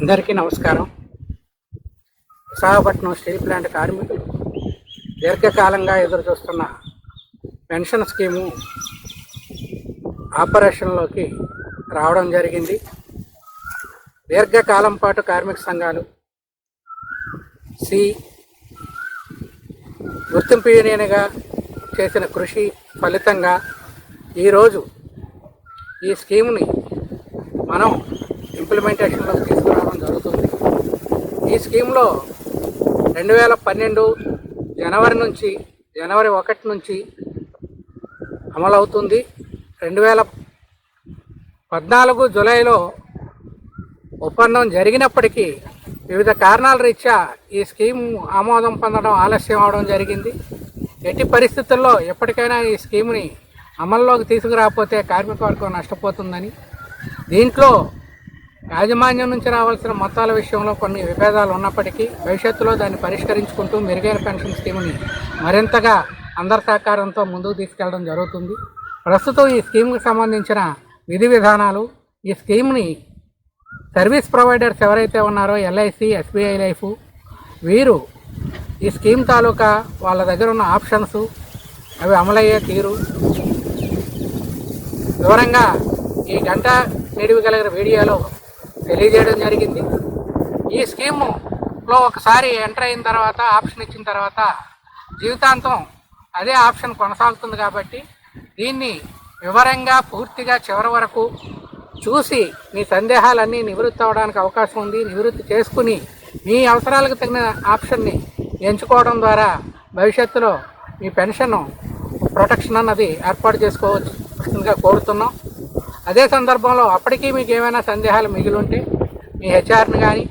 అందరికీ నమస్కారం. Visakhapatnam steel plant కార్మికులు దీర్ఘకాలంగా ఎదురుచూస్తున్న పెన్షన్ స్కీము ఆపరేషన్లోకి రావడం జరిగింది. దీర్ఘకాలం పాటు కార్మిక సంఘాలు గుర్తింపు యూనియన్గా చేసిన కృషి ఫలితంగా ఈరోజు ఈ స్కీమ్ని మనం ఇంప్లిమెంటేషన్లోకి తీసుకురావడం జరుగుతుంది. ఈ స్కీమ్లో 2012 జనవరి 1 నుంచి అమలవుతుంది. 2014 జూలైలో ఒప్పందం జరిగినప్పటికీ వివిధ కారణాల రీత్యా ఈ స్కీమ్ ఆమోదం పొందడం ఆలస్యం అవడం జరిగింది. ఎట్టి పరిస్థితుల్లో ఎప్పటికైనా ఈ స్కీమ్ని అమల్లోకి తీసుకురాకపోతే కార్మిక వర్గం నష్టపోతుందని, దీంట్లో యాజమాన్యం నుంచి రావాల్సిన మొత్తాల విషయంలో కొన్ని విభేదాలు ఉన్నప్పటికీ భవిష్యత్తులో దాన్ని పరిష్కరించుకుంటూ మెరుగైన పెన్షన్ స్కీమ్ని మరింతగా అందరి సహకారంతో ముందుకు తీసుకెళ్లడం జరుగుతుంది. ప్రస్తుతం ఈ స్కీమ్కి సంబంధించిన విధి విధానాలు, ఈ స్కీమ్ని సర్వీస్ ప్రొవైడర్స్ ఎవరైతే ఉన్నారో ఎల్ఐసి, ఎస్బీఐ లైఫ్, వీరు ఈ స్కీమ్ తాలూకా వాళ్ళ దగ్గర ఉన్న ఆప్షన్స్, అవి అమలయ్యే తీరు వివరంగా ఈ గంట నిడివి కలిగిన వీడియోలో తెలియజేయడం జరిగింది. ఈ స్కీములో ఒకసారి ఎంటర్ అయిన తర్వాత, ఆప్షన్ ఇచ్చిన తర్వాత జీవితాంతం అదే ఆప్షన్ కొనసాగుతుంది. కాబట్టి దీన్ని వివరంగా పూర్తిగా చివరి వరకు చూసి మీ సందేహాలన్నీ నివృత్తి అవ్వడానికి అవకాశం ఉంది. నివృత్తి చేసుకుని మీ అవసరాలకు తగిన ఆప్షన్ని ఎంచుకోవడం ద్వారా భవిష్యత్తులో మీ పెన్షన్ ప్రొటెక్షన్ అన్నది ఏర్పాటు చేసుకోవచ్చుగా కోరుతున్నాం. అదే సందర్భంలో అప్పటికీ మీకు ఏమైనా సందేహాలు మిగిలి ఉంటే మీ హెచ్ఆర్ని కానీ,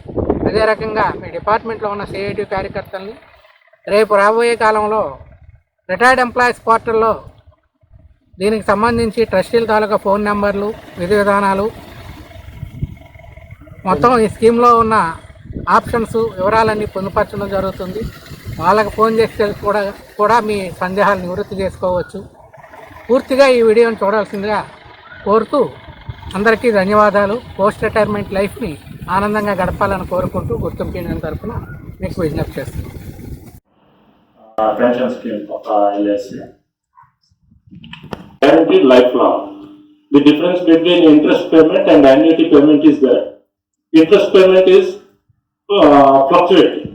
అదే రకంగా మీ డిపార్ట్మెంట్లో ఉన్న సిఐటి కార్యకర్తల్ని రేపు రాబోయే కాలంలో రిటైర్డ్ ఎంప్లాయీస్ పోర్టల్లో దీనికి సంబంధించి ట్రస్టీల తాలూకా ఫోన్ నెంబర్లు, విధి విధానాలు, మొత్తం ఈ స్కీమ్లో ఉన్న ఆప్షన్స్ వివరాలన్నీ పొందుపరచడం జరుగుతుంది. వాళ్ళకి ఫోన్ చేసి కూడా మీ సందేహాలు నివృత్తి చేసుకోవచ్చు. పూర్తిగా ఈ వీడియోని చూడాల్సిందిగా కోరుతూ అందరికీ ధన్యవాదాలు. పోస్ట్ రిటైర్మెంట్ లైఫ్ని ఆనందంగా గడపాలని కోరుకుంటూ గుర్తింపు యూనియన్ తరఫున మీకు విజ్ఞప్తి చేస్తున్నాం. Pension scheme of LIC. Guaranteed lifelong. The difference between interest payment and annuity payment is that interest payment is fluctuating.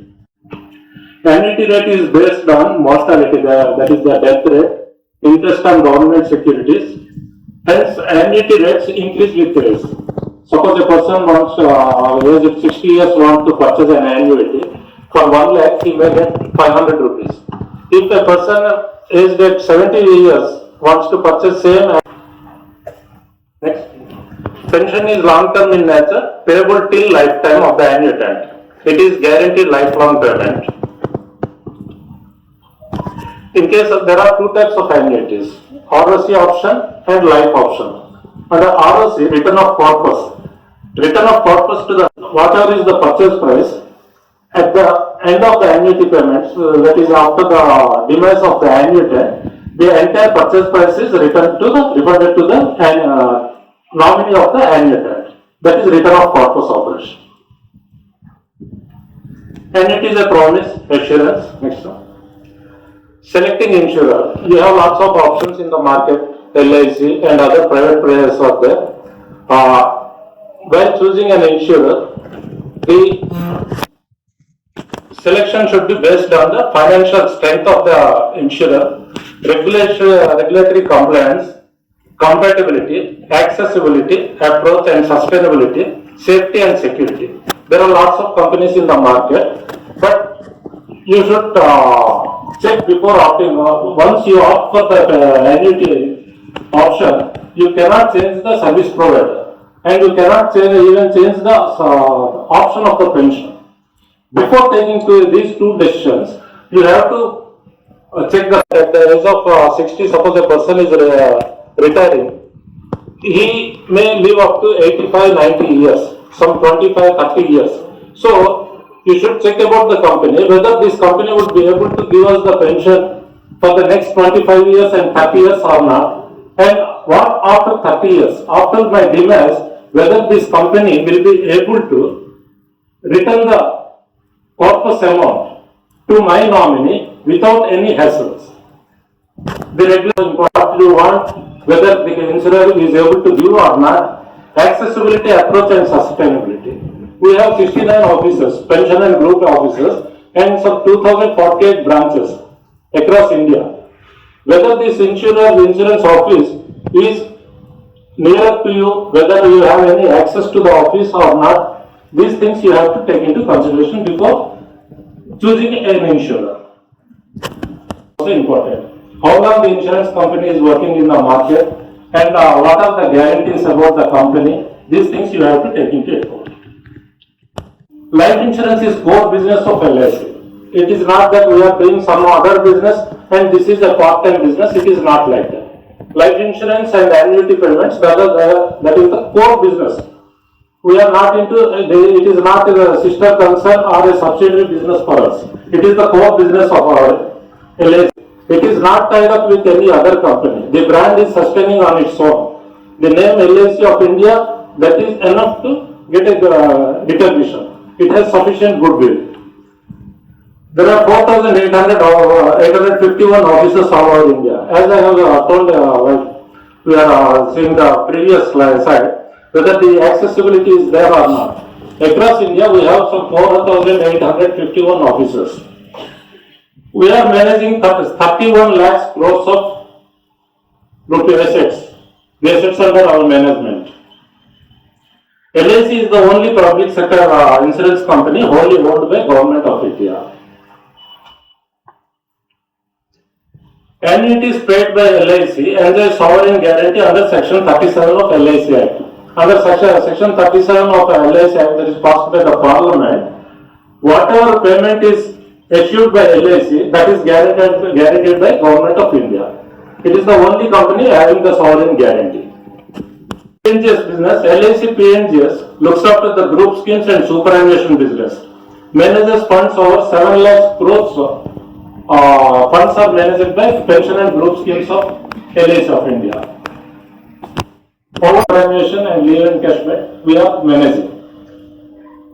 The annuity rate is based on mortality, that is the death rate, interest on government securities. Hence, annuity rates increase with age. Suppose a person wants, age of 60 years, wants to purchase an annuity. For 1 lakh, he may get 500 rupees. If a person aged at 70 years wants to purchase same. Next, pension is long term in nature, payable till lifetime of the annuitant. It is guaranteed lifelong payment. In case of, there are two types of annuities: ROC option and life option. Under ROC, return of corpus. Return of corpus to the whatever is the purchase price at the end of the annuity payments, that is after the demise of the annuitant, the entire purchase price is refunded to the nominee of the annuitant. That is return of corpus operation. Annuity is a promise, assurance. Next one. Selecting insurer. You have lots of options in the market, LIC and other private players are there. When choosing an insurer, the selection should be based on the financial strength of the insurer, regulatory compliance, compatibility, accessibility, approach and sustainability, safety and security. There are lots of companies in the market, but you should check before opting. Once you opt for the annuity option, you cannot change the service provider, and you cannot change the option of the pension. Before taking these two decisions, you have to check that at the age of 60, suppose a person is retiring, he may live up to 85-90 years, some 25-30 years. So, you should check about the company, whether this company would be able to give us the pension for the next 25 years and 30 years or not. And what after 30 years, after my demise, whether this company will be able to return the corpus amount to my nominee without any hassles. The regulation what you want, whether the insurer is able to give or not, accessibility, approach and sustainability. We have 69 offices, pension and group offices, and some 2048 branches across India. Whether this insurance office is nearer to you, whether you have any access to the office or not, these things you have to take into consideration before choosing an insurer. Also important. How long the insurance company is working in the market and what are the guarantees about the company, these things you have to take into account. Life insurance is core business of LIC. It is not that we are doing some other business and this is a part-time business, it is not like that. Life insurance and annuity payments, that is the core business. We are not into, it is not a sister concern or a subsidiary business for us. It is the core business of our LIC. It is not tied up with any other company. The brand is sustaining on its own. The name LIC of India, that is enough to get a recognition. It has sufficient goodwill. There are 4,851 offices all over India. As I have told, we are seeing the previous slide, whether the accessibility is there or not. Across India, we have some 4,851 offices. We are managing 31 lakhs crores of rupee assets. The assets under our management. LIC is the only public sector insurance company wholly owned by Government of India. Annuities paid by LIC enjoy sovereign guarantee under Section 37 of LIC Act. Under Section 37 of LIC Act that is passed by the Parliament, whatever payment is issued by LIC, that is guaranteed by Government of India. It is the only company having the sovereign guarantee. PNGS business, LIC PNGS looks after the group schemes and superannuation business. Manages funds over 7 lakhs crores. Funds are managed by pension and group schemes of LIC of India. For superannuation and leave encashment, we are managing.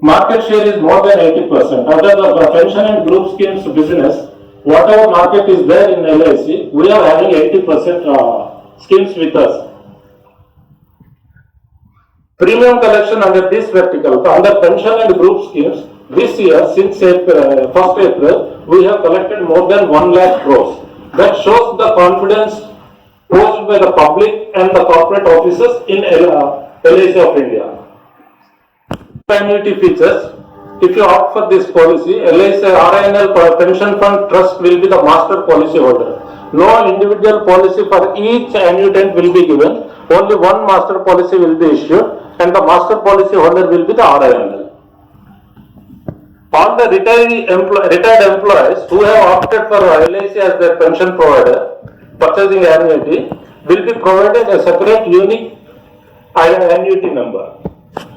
Market share is more than 80%. Under the pension and group schemes business, whatever market is there in LIC, we are having 80% schemes with us. Premium collection under this vertical, under pension and group schemes, this year, since 1st April, we have collected more than 1 lakh crores. That shows the confidence posed by the public and the corporate officers in LIC of India. Annuity features, if you opt for this policy, LIC RINL Pension Fund Trust will be the master policy holder. No individual policy for each annuitant will be given. Only one master policy will be issued and the master policy holder will be the RINL. All the retired employees who have opted for LIC as their pension provider, purchasing annuity, will be provided a separate unique annuity number.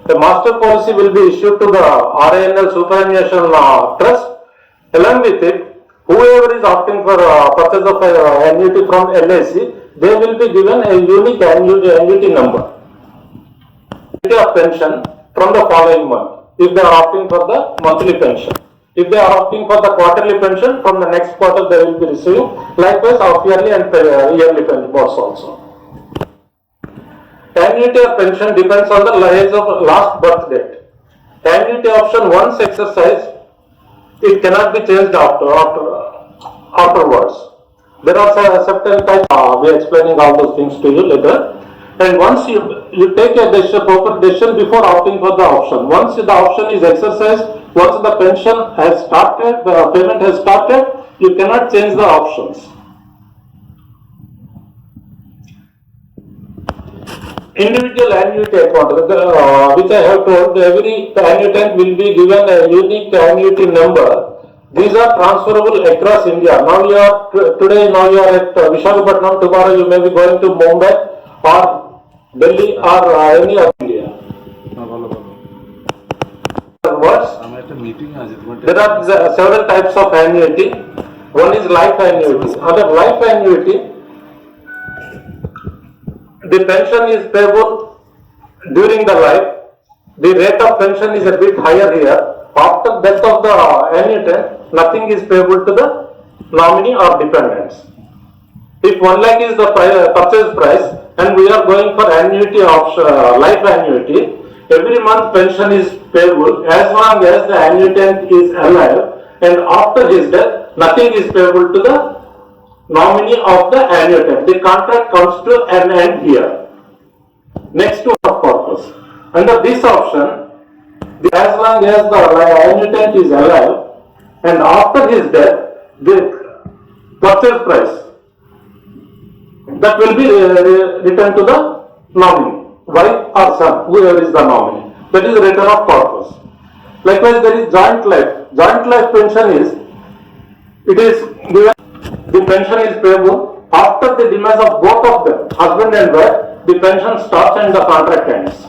The master policy will be issued to the RINL Superannuation Trust. Along with it, whoever is opting for purchase of annuity from LIC, they will be given a unique annuity number. Of pension from the following month, if they are opting for the monthly pension. If they are opting for the quarterly pension, from the next quarter they will be receiving. Likewise, half-yearly and yearly pension also. Annuity of pension depends on the age of last birth date. Annuity option once exercised, it cannot be changed afterwards. There are certain types. We are explaining all those things to you later. And once you take a proper decision before opting for the option. Once the option is exercised, once the pension has started, the payment has started, you cannot change the options. Individual annuity account, which I have told, every annuitant will be given a unique annuity number. These are transferable across India. Now you are at Visakhapatnam, tomorrow you may be going to Mumbai or Delhi or any of India. There are several types of annuity. One is life annuity. Under life annuity, the pension is payable during the life. The rate of pension is a bit higher here. after death of the annuitant, nothing is payable to the nominee or dependents. If 1 lakh is the purchase price and we are going for annuity of life annuity, every month pension is payable as long as the annuitant is alive, and after his death, nothing is payable to the nominee of the annuitant. The contract comes to an end here. Next to of purpose. Under this option, as long as the annuitant is alive and after his death, the purchase price that will be returned to the nominee, wife or son, whoever is the nominee. That is return of purpose. Likewise, there is joint life. Joint life pension is, it is given, the pension is payable after the demise of both of them, husband and wife, the pension stops and the contract ends.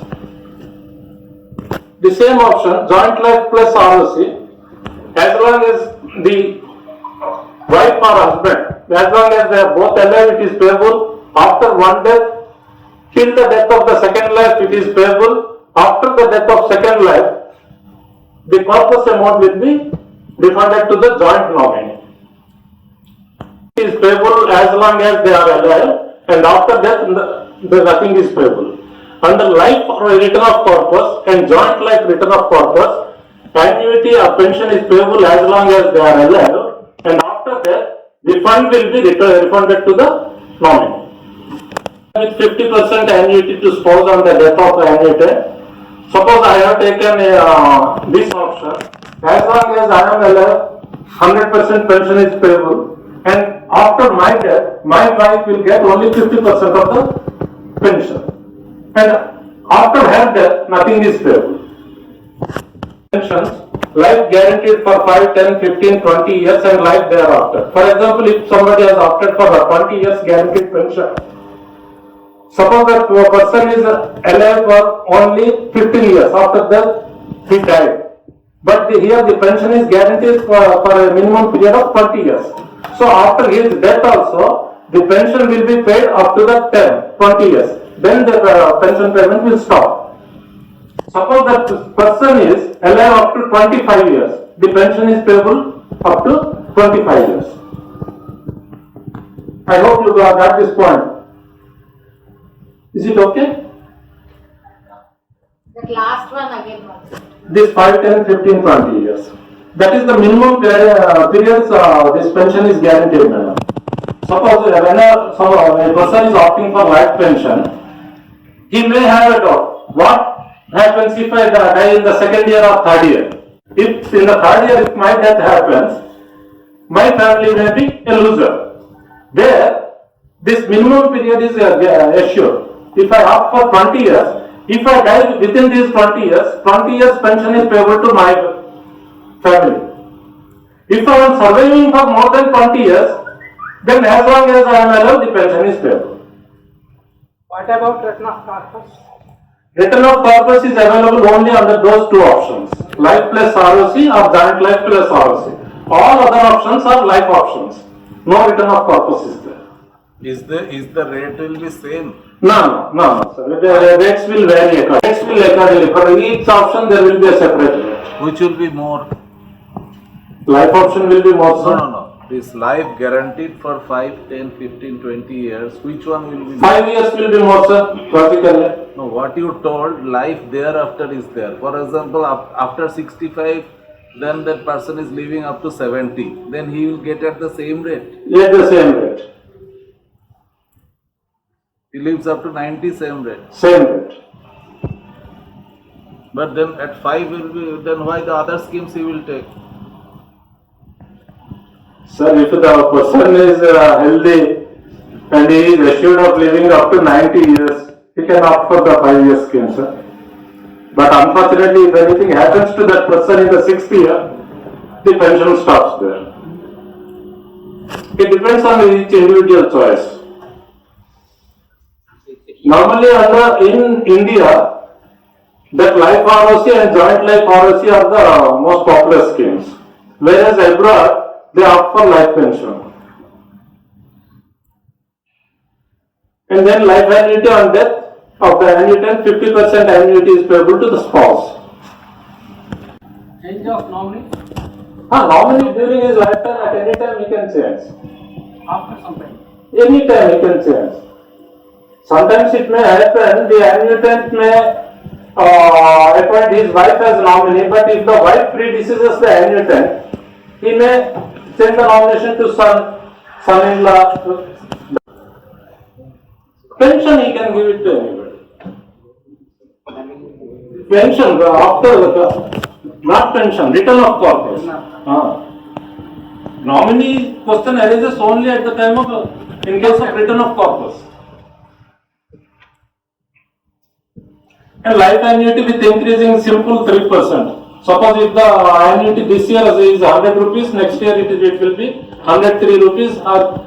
The same option, joint life plus ROC, as long as the wife or husband, as long as they are both alive, it is payable. After one death, till the death of the second life, it is payable. After the death of second life, the corpus amount will be refunded to the joint nominee. It is payable as long as they are alive, and after death, nothing is payable. Under life or return of corpus and joint life return of corpus, annuity or pension is payable as long as they are alive, and after death, the fund will be refunded to the nominee. With 50% annuity to spouse on the death of the annuitant. Suppose I have taken this option. As long as I am alive, 100% pension is payable, and after my death, my wife will get only 50% of the pension. And after her death, nothing is payable. Pensions, life guaranteed for 5, 10, 15, 20 years and life thereafter. For example, if somebody has opted for a 20 years guaranteed pension, suppose that a person is alive for only 15 years, after that he died. But here the pension is guaranteed for a minimum period of 20 years. So after his death also, the pension will be paid up to the 20 years. Then the pension payment will stop. Suppose that person is alive up to 25 years, the pension is payable up to 25 years. I hope you got this point. Is it okay? That last one again. This 5, 10, 15, 20 years. That is the minimum periods this pension is guaranteed, madam. Suppose when a person is opting for life pension, he may have a doubt. What happens if I die in the second year or third year? If in the third year, if my death happens, my family may be a loser. There, this minimum period is assured. If I opt for 20 years, if I die within these 20 years pension is payable to my family. If I am surviving for more than 20 years, then as long as I am alive, the pension is payable. What about return of corpus? Return of corpus is available only under those two options, life plus ROC or joint life plus ROC. All other options are life options. No return of corpus is there. Is the rate will be same? No, sir. The rates will vary accordingly. For each option, there will be a separate rate. Which will be more? Life option will be more, sir. No. This life guaranteed for 5, 10, 15, 20 years, which one will be more? 5 years will be more, sir, logically. No, what you told, life thereafter is there. For example, after 65, then that person is living up to 70. Then he will get at the same rate. At the same rate. He lives up to 90, same rate. Same rate. But then at 5 will be, then why the other schemes he will take? Sir, if the person is healthy and he is assured of living up to 90 years, he can opt for the 5-year scheme, sir. But unfortunately, if anything happens to that person in the 6th year, the pension stops there. It depends on each individual choice. Normally, in India, that life ROC and joint life ROC are the most popular schemes. Whereas abroad, they opt for life pension. And then life annuity on death of the annuitant, 50% annuity is payable to the spouse. And age of nominee Nominee during his lifetime, at any time he can change. after some time. Any time he can change. Sometimes it may happen the annuitant may appoint his wife as nominee, but if the wife predeceases the annuitant, he may send the nomination to son-in-law. Pension he can give it to anybody. Pension not pension, return of corpus. Nominee question arises only at the time of in case of return of corpus. And life annuity with increasing simple 3%. Suppose if the annuity this year is 100 rupees, next year it will be 103 rupees, or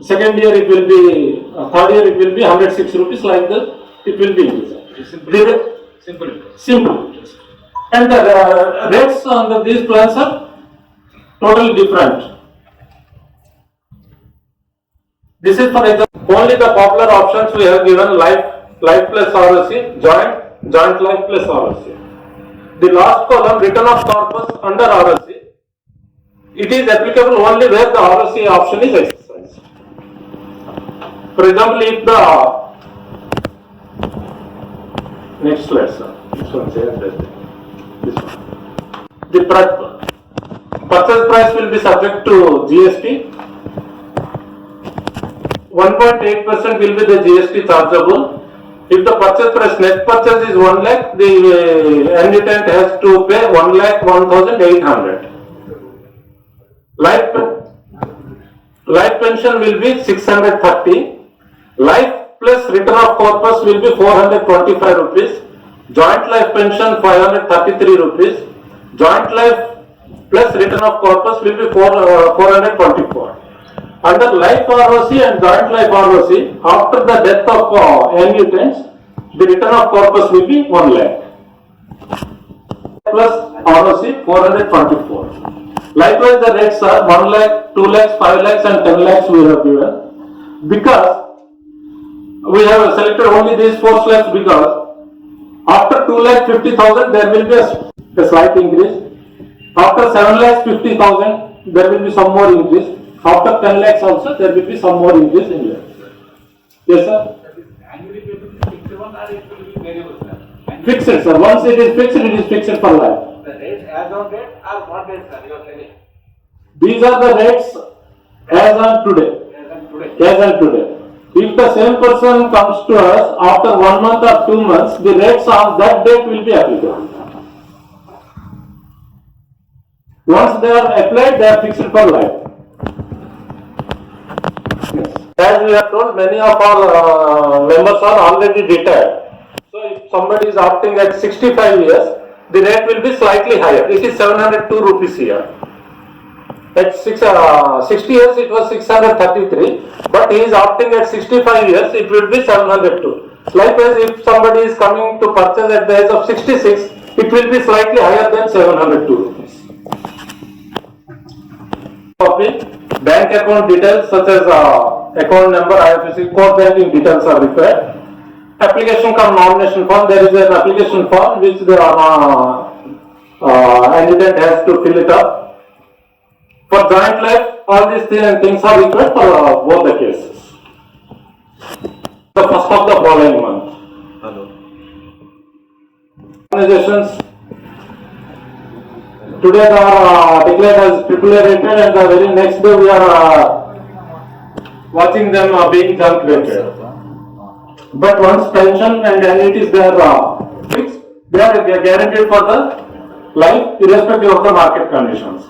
second year it will be, third year it will be 106 rupees, like that it will be increasing. Simple. And the rates under these plans are totally different. This is for example, only the popular options we have given: life plus ROC, joint life plus ROC. The last column, return of corpus under ROC, it is applicable only where the ROC option is exercised. For example, if the next slide, sir. This one, this one. The purchase price will be subject to GST. 1.8% will be the GST chargeable. If the purchase price, net purchase is 1 lakh, the annuitant has to pay 1,01,800. Life pension will be 630. Life plus return of corpus will be 425 rupees. Joint life pension 533 rupees. Joint life plus return of corpus will be 424. Under life ROC and joint life ROC, after the death of annuitants, the return of corpus will be 1 lakh. Plus ROC 424. Likewise, the rates are 1 lakh, 2 lakhs, 5 lakhs and 10 lakhs we have given. Because we have selected only these 4 slabs, because after 2 lakh 50,000 there will be a slight increase. After 7 lakhs 50,000 there will be some more increase. After 10 lakhs also there will be some more increase in here. Yes, sir? Fixed, sir. Once it is fixed for life. The rates as on date are what date, sir? You are telling. These are the rates as on today. As on today. If the same person comes to us after 1 month or 2 months, the rates on that date will be applicable. Once they are applied, they are fixed for life. As we have told, many of our members are already retired. So if somebody is opting at 65 years, the rate will be slightly higher. It is 702 rupees here. At 60 years it was 633, but he is opting at 65 years, it will be 702. Likewise, if somebody is coming to purchase at the age of 66, it will be slightly higher than 702 rupees. Copy. Bank account details such as account number, IFSC, core banking details are required. Application cum nomination form, there is an application form which the annuitant has to fill it up. For joint life, all these things are required for both the cases. The first of the following month. Hello. Organizations today they are declared as AAA rated, and the very next day we are watching them being junk rated. But once pension and annuities they are fixed, they are guaranteed for the life irrespective of the market conditions.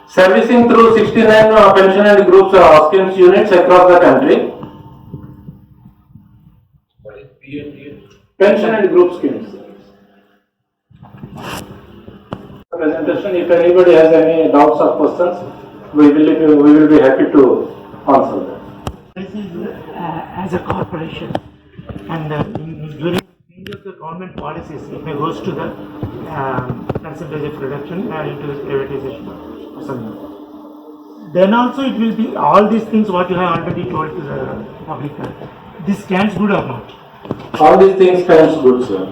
Servicing through 69 pension and groups schemes units across the country. Pension and group schemes. Presentation. If anybody has any doubts or questions, we will be happy to answer them. This is as a corporation, and during change of the government policies, if it goes to the percentage of reduction into privatization or something, then also it will be all these things what you have already told to the public. This stands good or not? All these things stands good, sir.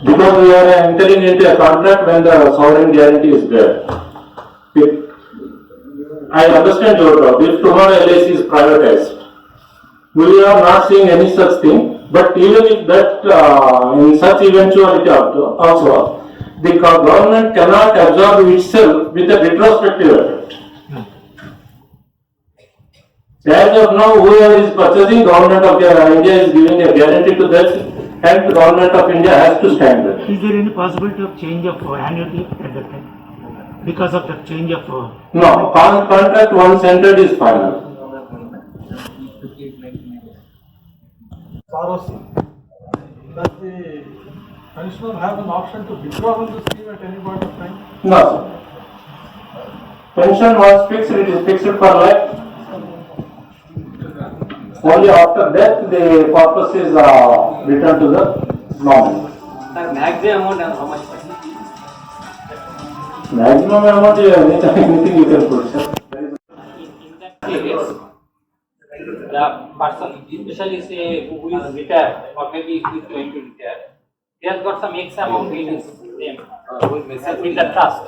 Because we are entering into a contract when the sovereign guarantee is there. I understand your doubt. If tomorrow LIC is privatized, we are not seeing any such thing. But even if that, in such eventuality also, the government cannot absorb itself with a retrospective effect. As of now, whoever is purchasing, government of India is giving a guarantee to that, and the government of India has to stand there. Is there any possibility of change of annuity at that time? Because of the change of... No, contract once entered is final. ROC. Does the pensioner have an option to withdraw from the scheme at any point of time? No, sir. Pension was fixed, it is fixed for life. Only after death, the purpose is returned to the normal. Sir, maximum amount and how much? Maximum amount, anything you can put, sir. In that case, the person, especially say who is retired or maybe who is going to retire, he has got some X amount in his name in the trust.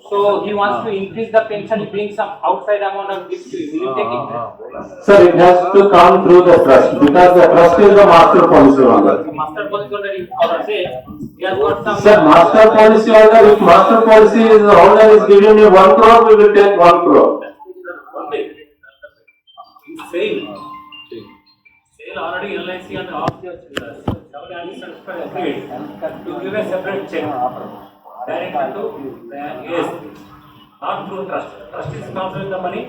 So he wants to increase the pension, he brings some outside amount of gift to you. Will you take it? Sir, it has to come through the trust because the trust is the master policy holder. Master policy holder is or say he has got some. Sir, master policy holder, if master policy is the holder is giving you 1 crore, we will take 1 crore. Sale already LIC and all the children. Somebody agreed to give a separate check directly to the ASP, not through trust. Trust is transferring the money.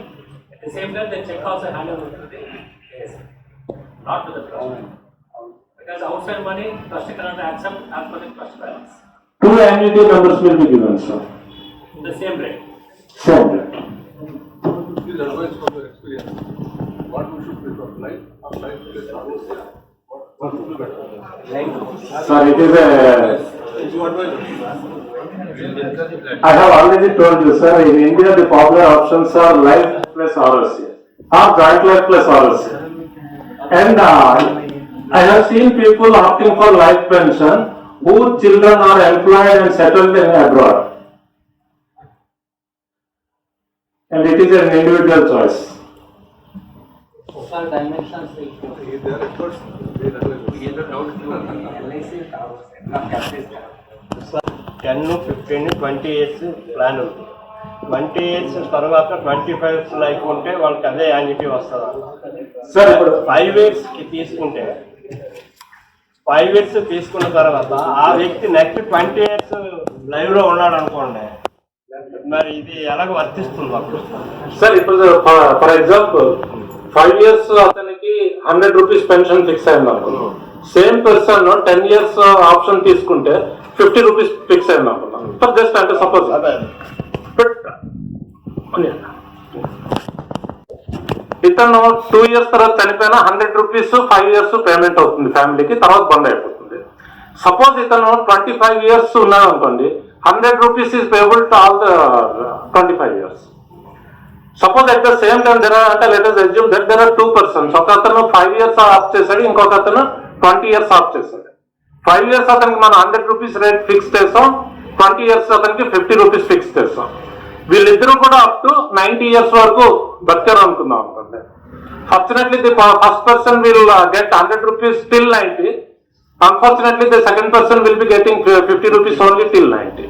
At the same time, the check also handed over to the ASP, not to the trust. Because outside money, trust cannot accept as per the trust balance. 2 annuity numbers will be given, sir. The same rate. Same rate. Please advise from your experience. What we should prefer, life or life plus ROC? What would be better? Sir, it is a... You advise. I have already told you, sir, in India the popular options are life plus ROC or joint life plus ROC. And I have seen people opting for life pension whose children are employed and settled in abroad. And it is an individual choice. Social dimensions. They are experts. They advise. LIC not captive. 10, 15, 20 years plan ఉంది. 20 years తర్వాత 25 life ఉంటే వాళ్ళకి అదే annuity వస్తుంది. Sir, ఇప్పుడు 5 yearsకి తీసుకుంటే 5 years తీసుకున్న తర్వాత ఆ వ్యక్తి నెక్స్ట్ 20 years లైవ్లో ఉన్నాడు అనుకోండి, మరి ఇది ఎలాగ వర్తిస్తుంది అప్పుడు? సార్ ఇప్పుడు ఫర్ ఎగ్జాంపుల్ 5 years అతనికి 100 రూపీస్ పెన్షన్ ఫిక్స్ అయింది అనుకున్నాం. సేమ్ పర్సన్ 10 years ఆప్షన్ తీసుకుంటే 50 రూపీస్ ఫిక్స్ అయింది అనుకున్నాం. ఫర్ జస్ట్ అంటే సపోజ్ ఇతను 2 years తర్వాత చనిపోయినా 100 రూపీస్ 5 years పేమెంట్ అవుతుంది ఫ్యామిలీకి, తర్వాత బంద్ అయిపోతుంది. సపోజ్ ఇతను 25 years ఉన్నాడు అనుకోండి, 100 rupees is payable to all the 25 years. Suppose at the same time there are, let us assume that there are 2 persons. ఒక అతను 5 years ఆఫ్ చేశాడు, ఇంకొక అతను 20 years ఆఫ్ చేశాడు. 5 years అతనికి మనం 100 rupees రేట్ ఫిక్స్ చేస్తాం, 20 years అతనికి 50 rupees ఫిక్స్ చేస్తాం. వీళ్ళిద్దరూ కూడా అప్ టు 90 years వరకు బతికారు అనుకుందాం అనుకోండి. Fortunately the first person will get 100 rupees till 90. Unfortunately, the second person will be getting 50 rupees only till 90.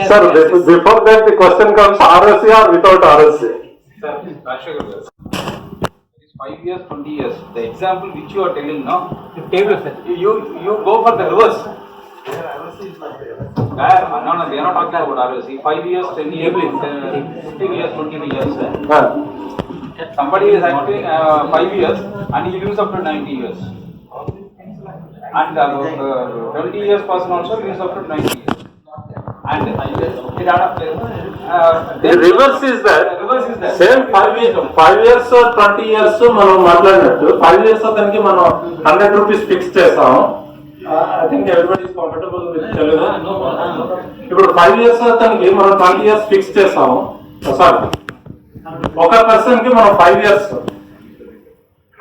Sir, before that the question comes ROC or without ROC? Sir, Rashtragar, it is 5 years, 20 years. The example which you are telling now, you go for the reverse. No, they are not talking about ROC. 5 years, 10 years, 15 years, 20 years. Somebody is acting 5 years and he lives up to 90 years. And 20 years person also lives up to 90 years. And The reverse is that. Same 5 years, 20 years మనం మాట్లాడినట్టు 5 years అతనికి మనం 100 rupees fix చేసాం. I think everybody is comfortable with Telugu. ఇప్పుడు 5 years అతనికి మనం 20 years fix చేసాము. Sorry ఒక పర్సన్ కి మనం 5 years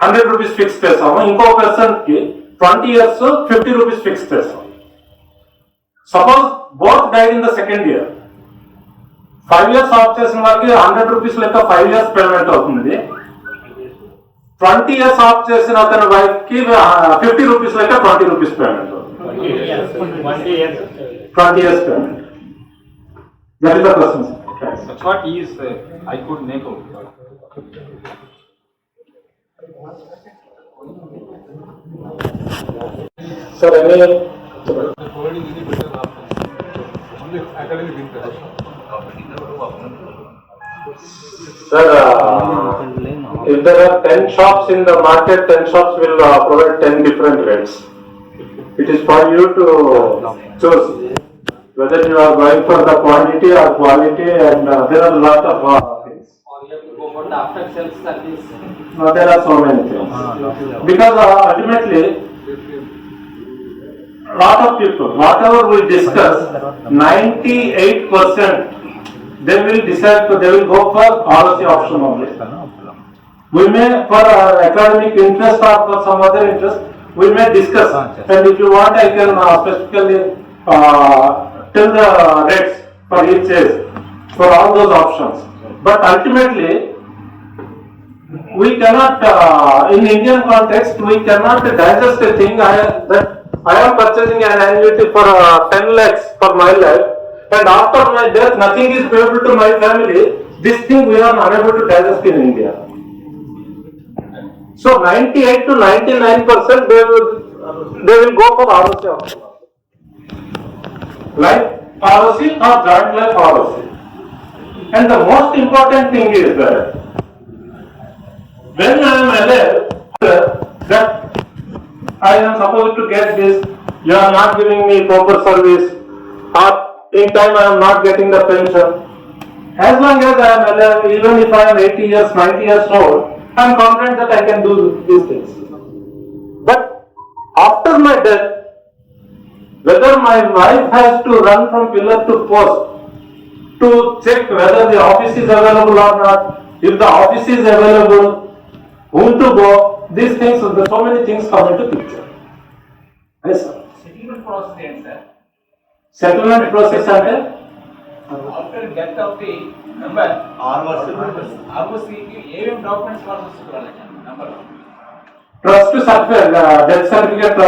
100 rupees ఫిక్స్ చేస్తాము, ఇంకో పర్సన్ కి 20 years 50 rupees ఫిక్స్ చేస్తాం. Suppose both died in the second year, 5 years of చేసిన వారికి 100 rupees లెక్క 5 years పేమెంట్ అవుతుంది. 20 years ఆఫ్ చేసిన అతని వైఫ్ కి 50 rupees లెక్క 20 rupees పేమెంట్ అవుతుంది. 20 years payment. That is the question. That's what he is, I could make out. Sir, any Providing any better options. Only academic interest. Sir, if there are 10 shops in the market, 10 shops will provide 10 different rates. It is for you to choose whether you are going for the quantity or quality, and there are a lot of things. Or you have to go for the after sales service. No, there are so many things. Because ultimately, lot of people, whatever we discuss, 98% they will decide to, they will go for ROC option only. We may, for academic interest or for some other interest, we may discuss. And if you want, I can specifically tell the rates for each age, for all those options. But ultimately, we cannot, in Indian context, we cannot digest a thing that I am purchasing an annuity for 10 lakhs for my life, and after my death, nothing is payable to my family. This thing we are unable to digest in India. So 98 to 99% they will go for ROC option. Life ROC or joint life ROC. And the most important thing is that when I am aware that I am supposed to get this, you are not giving me proper service, or in time I am not getting the pension. As long as I am alive, even if I am 80 years, 90 years old, I am confident that I can do these things. But after my death, whether my wife has to run from pillar to post to check whether the office is available or not, if the office is available, whom to go, these things, so many things come into picture. Yes, sir. Settlement process ఏంటి sir? Settlement process అంటే After death of the member, ROC కి ఏమేం documents కావాల్సి వస్తుంది వాళ్ళకి? Number trust certificate, death certificate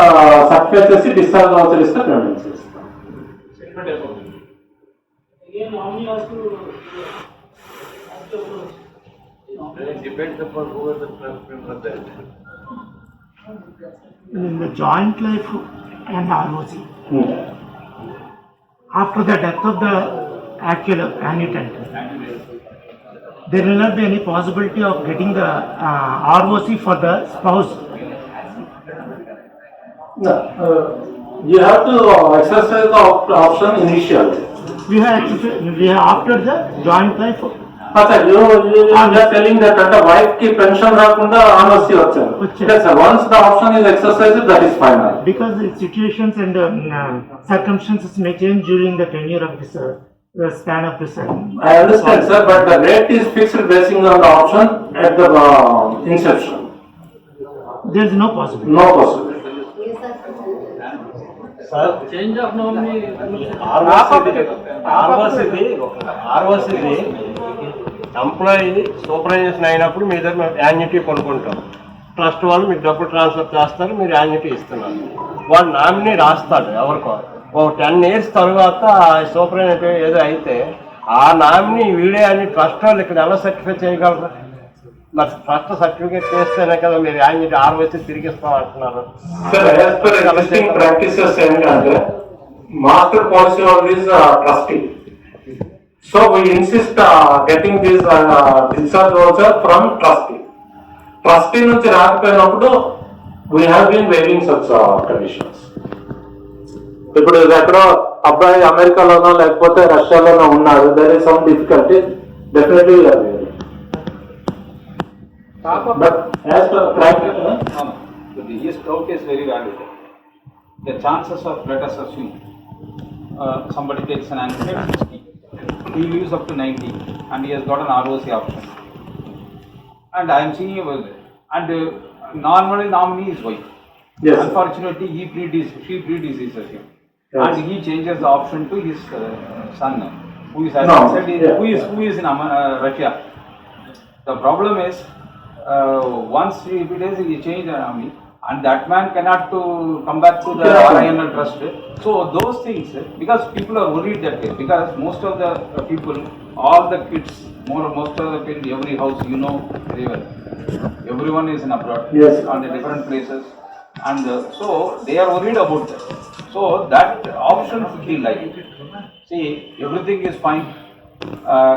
certify చేసి discharge అవుతారు ఇస్తే పేమెంట్ చేస్తాం. సెటిల్మెంట్ అయిపోతుంది. It depends upon who are the trust member there. In the joint life and ROC, after the death of the actual annuitant, there will not be any possibility of getting the ROC for the spouse. No, you have to exercise the option initially. We have after the joint life. But you are telling that at a wife ki pension rakunda ROC వచ్చారు. Yes sir, once the option is exercised, that is final. Because the situations and circumstances may change during the tenure of this span of this. I understand sir, but the rate is fixed based on the option at the inception. There is no possibility. No possibility. ఆర్ఓసిది employee supervision అయినప్పుడు మీ దగ్గర annuity కొనుక్కుంటాం. Trust వాళ్ళు మీకు డబ్బులు transfer చేస్తారు, మీరు యాన్యుటీ ఇస్తున్నారు. వాడు నామినీ రాస్తాడు ఎవరికో. ఓ 10 years తర్వాత సూపర్వైజర్ ఏదో అయితే ఆ నామినీ వీడే అని ట్రస్ట్ వాళ్ళు ఇక్కడ ఎలా సర్టిఫై చేయగలరు? మరి ట్రస్ట్ సర్టిఫికేట్ చేస్తేనే కదా మీరు యాన్యుటీ ఆర్ఓసి తిరిగిస్తాం అంటున్నారు. Sir, as per existing practices ఏంటంటే master policy holder is trustee. So we insist getting this discharge voucher from trustee. Trustee నుంచి రాకపోయినప్పుడు we have been waiving such conditions. ఇప్పుడు ఎక్కడో అబ్బాయి అమెరికాలోనో లేకపోతే రష్యాలోనో ఉన్నారు, there is some difficulty, definitely we are waiving. But as per practice, His talk is very valid. The chances of, let us assume, somebody takes an annuity at 60, he lives up to 90 and he has got an ROC option. and I am seeing him, and normally nominee is wife. Yes. Unfortunately, she predeceases him, Yes. and he changes the option to his son, who is, as No, I said, yeah. who is in Russia. The problem is, once he changed the nominee, and that man cannot to come back to the RINL trust. So those things, because people are worried that way, because most of the people, all the kids, most of the kids, every house, you know very well. Everyone is in abroad, Yes. on the different places, and so they are worried about that. So that option should be like, see, everything is fine,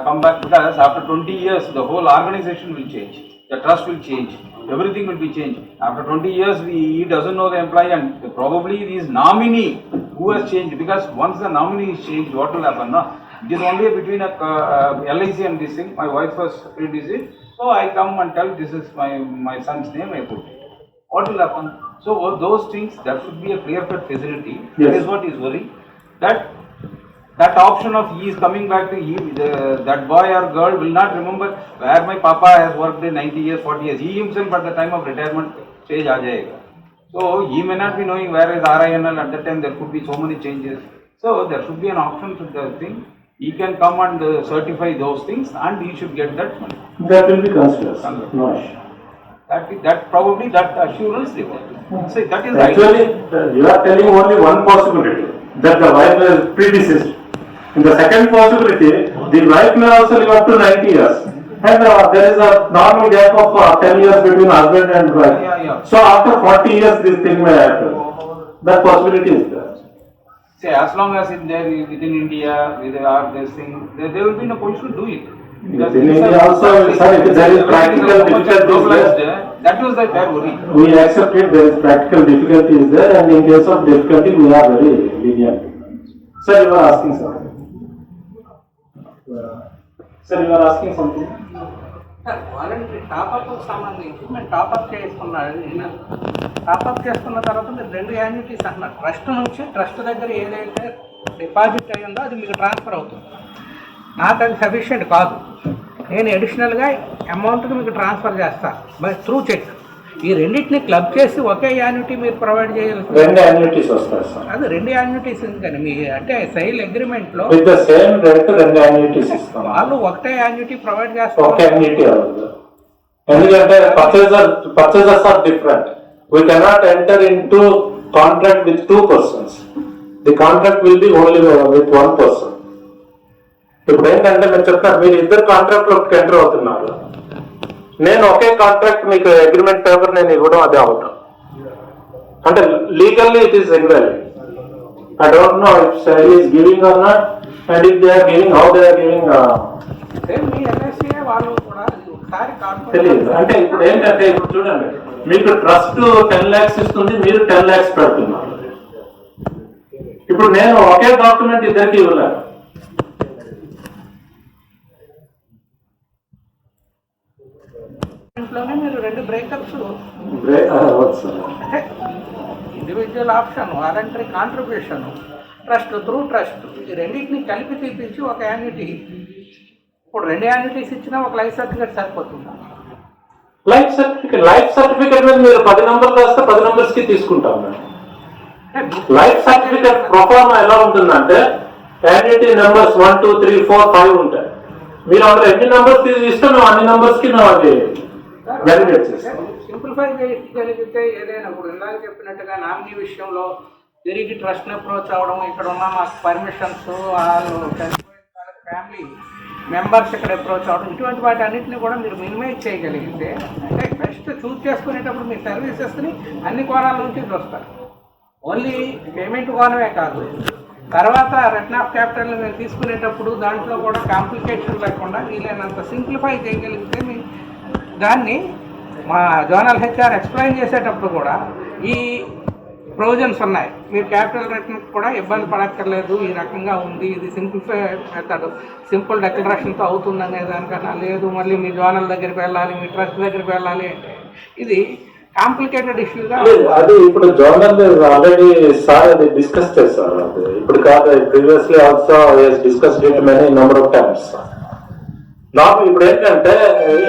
come back, because after 20 years, the whole organization will change, the trust will change, everything will be changed. After 20 years, he doesn't know the employee, and probably his nominee who has changed, because once the nominee is changed, what will happen? No? It is only between a LIC and this thing. My wife was predeceased, so I come and tell this is my son's name, I put. What will happen? So those things, there should be a clear-cut facility. Yes. That is what is worrying. That option of he is coming back to that boy or girl will not remember where my papa has worked in 90 years, 40 years. He himself at the time of retirement stage aa jayega. So he may not be knowing where is RINL at that time. There could be so many changes. So there should be an option to the thing. He can come and certify those things, and he should get that money. That will be considered. No issue. That probably that assurance required. So that is Actually, you are telling only one possibility, that the wife is predeceased. In the second possibility, the wife may also live up to 90 years. And there is a normal gap of 10 years between husband and wife. Yeah. So after 40 years, this thing may happen. That possibility is there. Say, as long as in there within India, with this thing, there will be no position to do it. Because In India also, sir, if there is practical difficulties there. That was the fair worry. We accept it, there is practical difficulties there, and in case of difficulty, we are very lenient. Sir, you are asking something. Sir, you are asking something. Sir voluntary టాప్అప్కి సంబంధించి మేము top-up చేసుకున్నాను. Top-up చేసుకున్న తర్వాత మీరు 2 యాన్యుటీస్ అంటున్నారు. Trust నుంచి trust దగ్గర ఏదైతే డిపాజిట్ అయ్యిందో అది మీకు ట్రాన్స్ఫర్ అవుతుంది. నాకు అది సఫిషియెంట్ కాదు. నేను అడిషనల్గా అమౌంట్కి మీకు ట్రాన్స్ఫర్ చేస్తాను బై త్రూ చెక్. ఈ రెండింటిని క్లబ్ చేసి ఒకే యాన్యుటీ మీరు ప్రొవైడ్ చేయాలి. 2 యాన్యుటీస్ వస్తాయి సార్. అది 2 యాన్యుటీస్ కానీ మీ అంటే సేల్ అగ్రిమెంట్లో with the same rent 2 annuities ఇస్తాం. వాళ్ళు ఒకటే యాన్యుటీ ప్రొవైడ్ చేస్తారు. ఒక యాన్యుటీ అవ్వదు. ఎందుకంటే purchasers are different. We cannot enter into contract with 2 persons. The contract will be only with 1 person. ఇప్పుడు ఏంటంటే మీరు చెప్తారు, మీరు ఇద్దరు కాంట్రాక్ట్ లోకి ఎంటర్ అవుతున్నారు. నేను ఒకే కాంట్రాక్ట్ మీకు అగ్రిమెంట్ పేపర్ నేను ఇవ్వడం అదే అవుతాం అంటే legally it is invalid. I don't know if sell is giving or not, and if they are giving, how they are giving మీ ఎల్ఐసి వాళ్ళు కూడా ఒకసారి తెలియదు. అంటే ఇప్పుడు ఏంటంటే ఇప్పుడు చూడండి, మీకు ట్రస్ట్ 10 lakhs ఇస్తుంది, మీరు 10 lakhs పెడుతున్నారు. ఇప్పుడు నేను ఒకే డాక్యుమెంట్ ఇద్దరికి ఇవ్వలేను. ఇంట్లోనే మీరు 2 బ్రేకప్స్ సార్. అంటే individual option, voluntary contribution, trust through trust, ఈ రెండింటిని కలిపి తీపించి ఒక యాన్యుటీ. ఇప్పుడు 2 యాన్యుటీస్ ఇచ్చినా ఒక లైఫ్ సర్టిఫికేట్ సరిపోతుందా? లైఫ్ సర్టిఫికేట్ మీద మీరు 10 నంబర్లు రాస్తే 10 numbers కి తీసుకుంటాం మేము. లైఫ్ సర్టిఫికేట్ ప్రొఫార్మా ఎలా ఉంటుందంటే యాన్యుటీ నెంబర్స్ 1, 2, 3, 4, 5 ఉంటాయి. మీరు అందులో ఎన్ని నెంబర్స్ ఇస్తే మేము అన్ని numbers కి మేము అది వ్యాలిడేట్ చేస్తాం. సింప్లిఫై చేయగలిగితే ఏదైనా ఇప్పుడు ఇందాక చెప్పినట్టుగా నామినీ విషయంలో తిరిగి ట్రస్ట్ని అప్రోచ్ అవ్వడం, ఇక్కడ ఉన్న మాకు పర్మిషన్స్, వాళ్ళు ఫ్యామిలీ మెంబర్స్ ఇక్కడ అప్రోచ్ అవ్వడం, ఇటువంటి వాటి అన్నింటినీ కూడా మీరు మినిమైజ్ చేయగలిగితే అంటే బెస్ట్ చూస్ చేసుకునేటప్పుడు మీ సర్వీసెస్ని అన్ని కోణాల నుంచి చూస్తారు. ఓన్లీ పేమెంట్ కోణమే కాదు, తర్వాత రిటర్న్ ఆఫ్ క్యాపిటల్ని మేము తీసుకునేటప్పుడు దాంట్లో కూడా కాంప్లికేషన్ లేకుండా వీలైనంత సింప్లిఫై చేయగలిగితే మీ దాన్ని మా జోనల్ హెచ్ఆర్ ఎక్స్ప్లెయిన్ చేసేటప్పుడు కూడా ఈ ప్రొవిజన్స్ ఉన్నాయి. మీరు క్యాపిటల్ రిటర్న్ కూడా ఇబ్బంది పడక్కర్లేదు, ఈ రకంగా ఉంది, ఇది సింప్లిఫై మెథడ్, సింపుల్ డెక్లరేషన్తో అవుతుంది అనే దానికన్నా లేదు మళ్ళీ మీ జోనల్ దగ్గరికి వెళ్ళాలి, మీ ట్రస్ట్ దగ్గరికి వెళ్ళాలి అంటే ఇది కాంప్లికేటెడ్ ఇష్యూగా. అది ఇప్పుడు జోనల్ ఆల్రెడీ సార్ అది డిస్కస్ చేశారు. అది ఇప్పుడు కాదు, previously also discussed it many number of times. నాకు ఇప్పుడు ఏంటంటే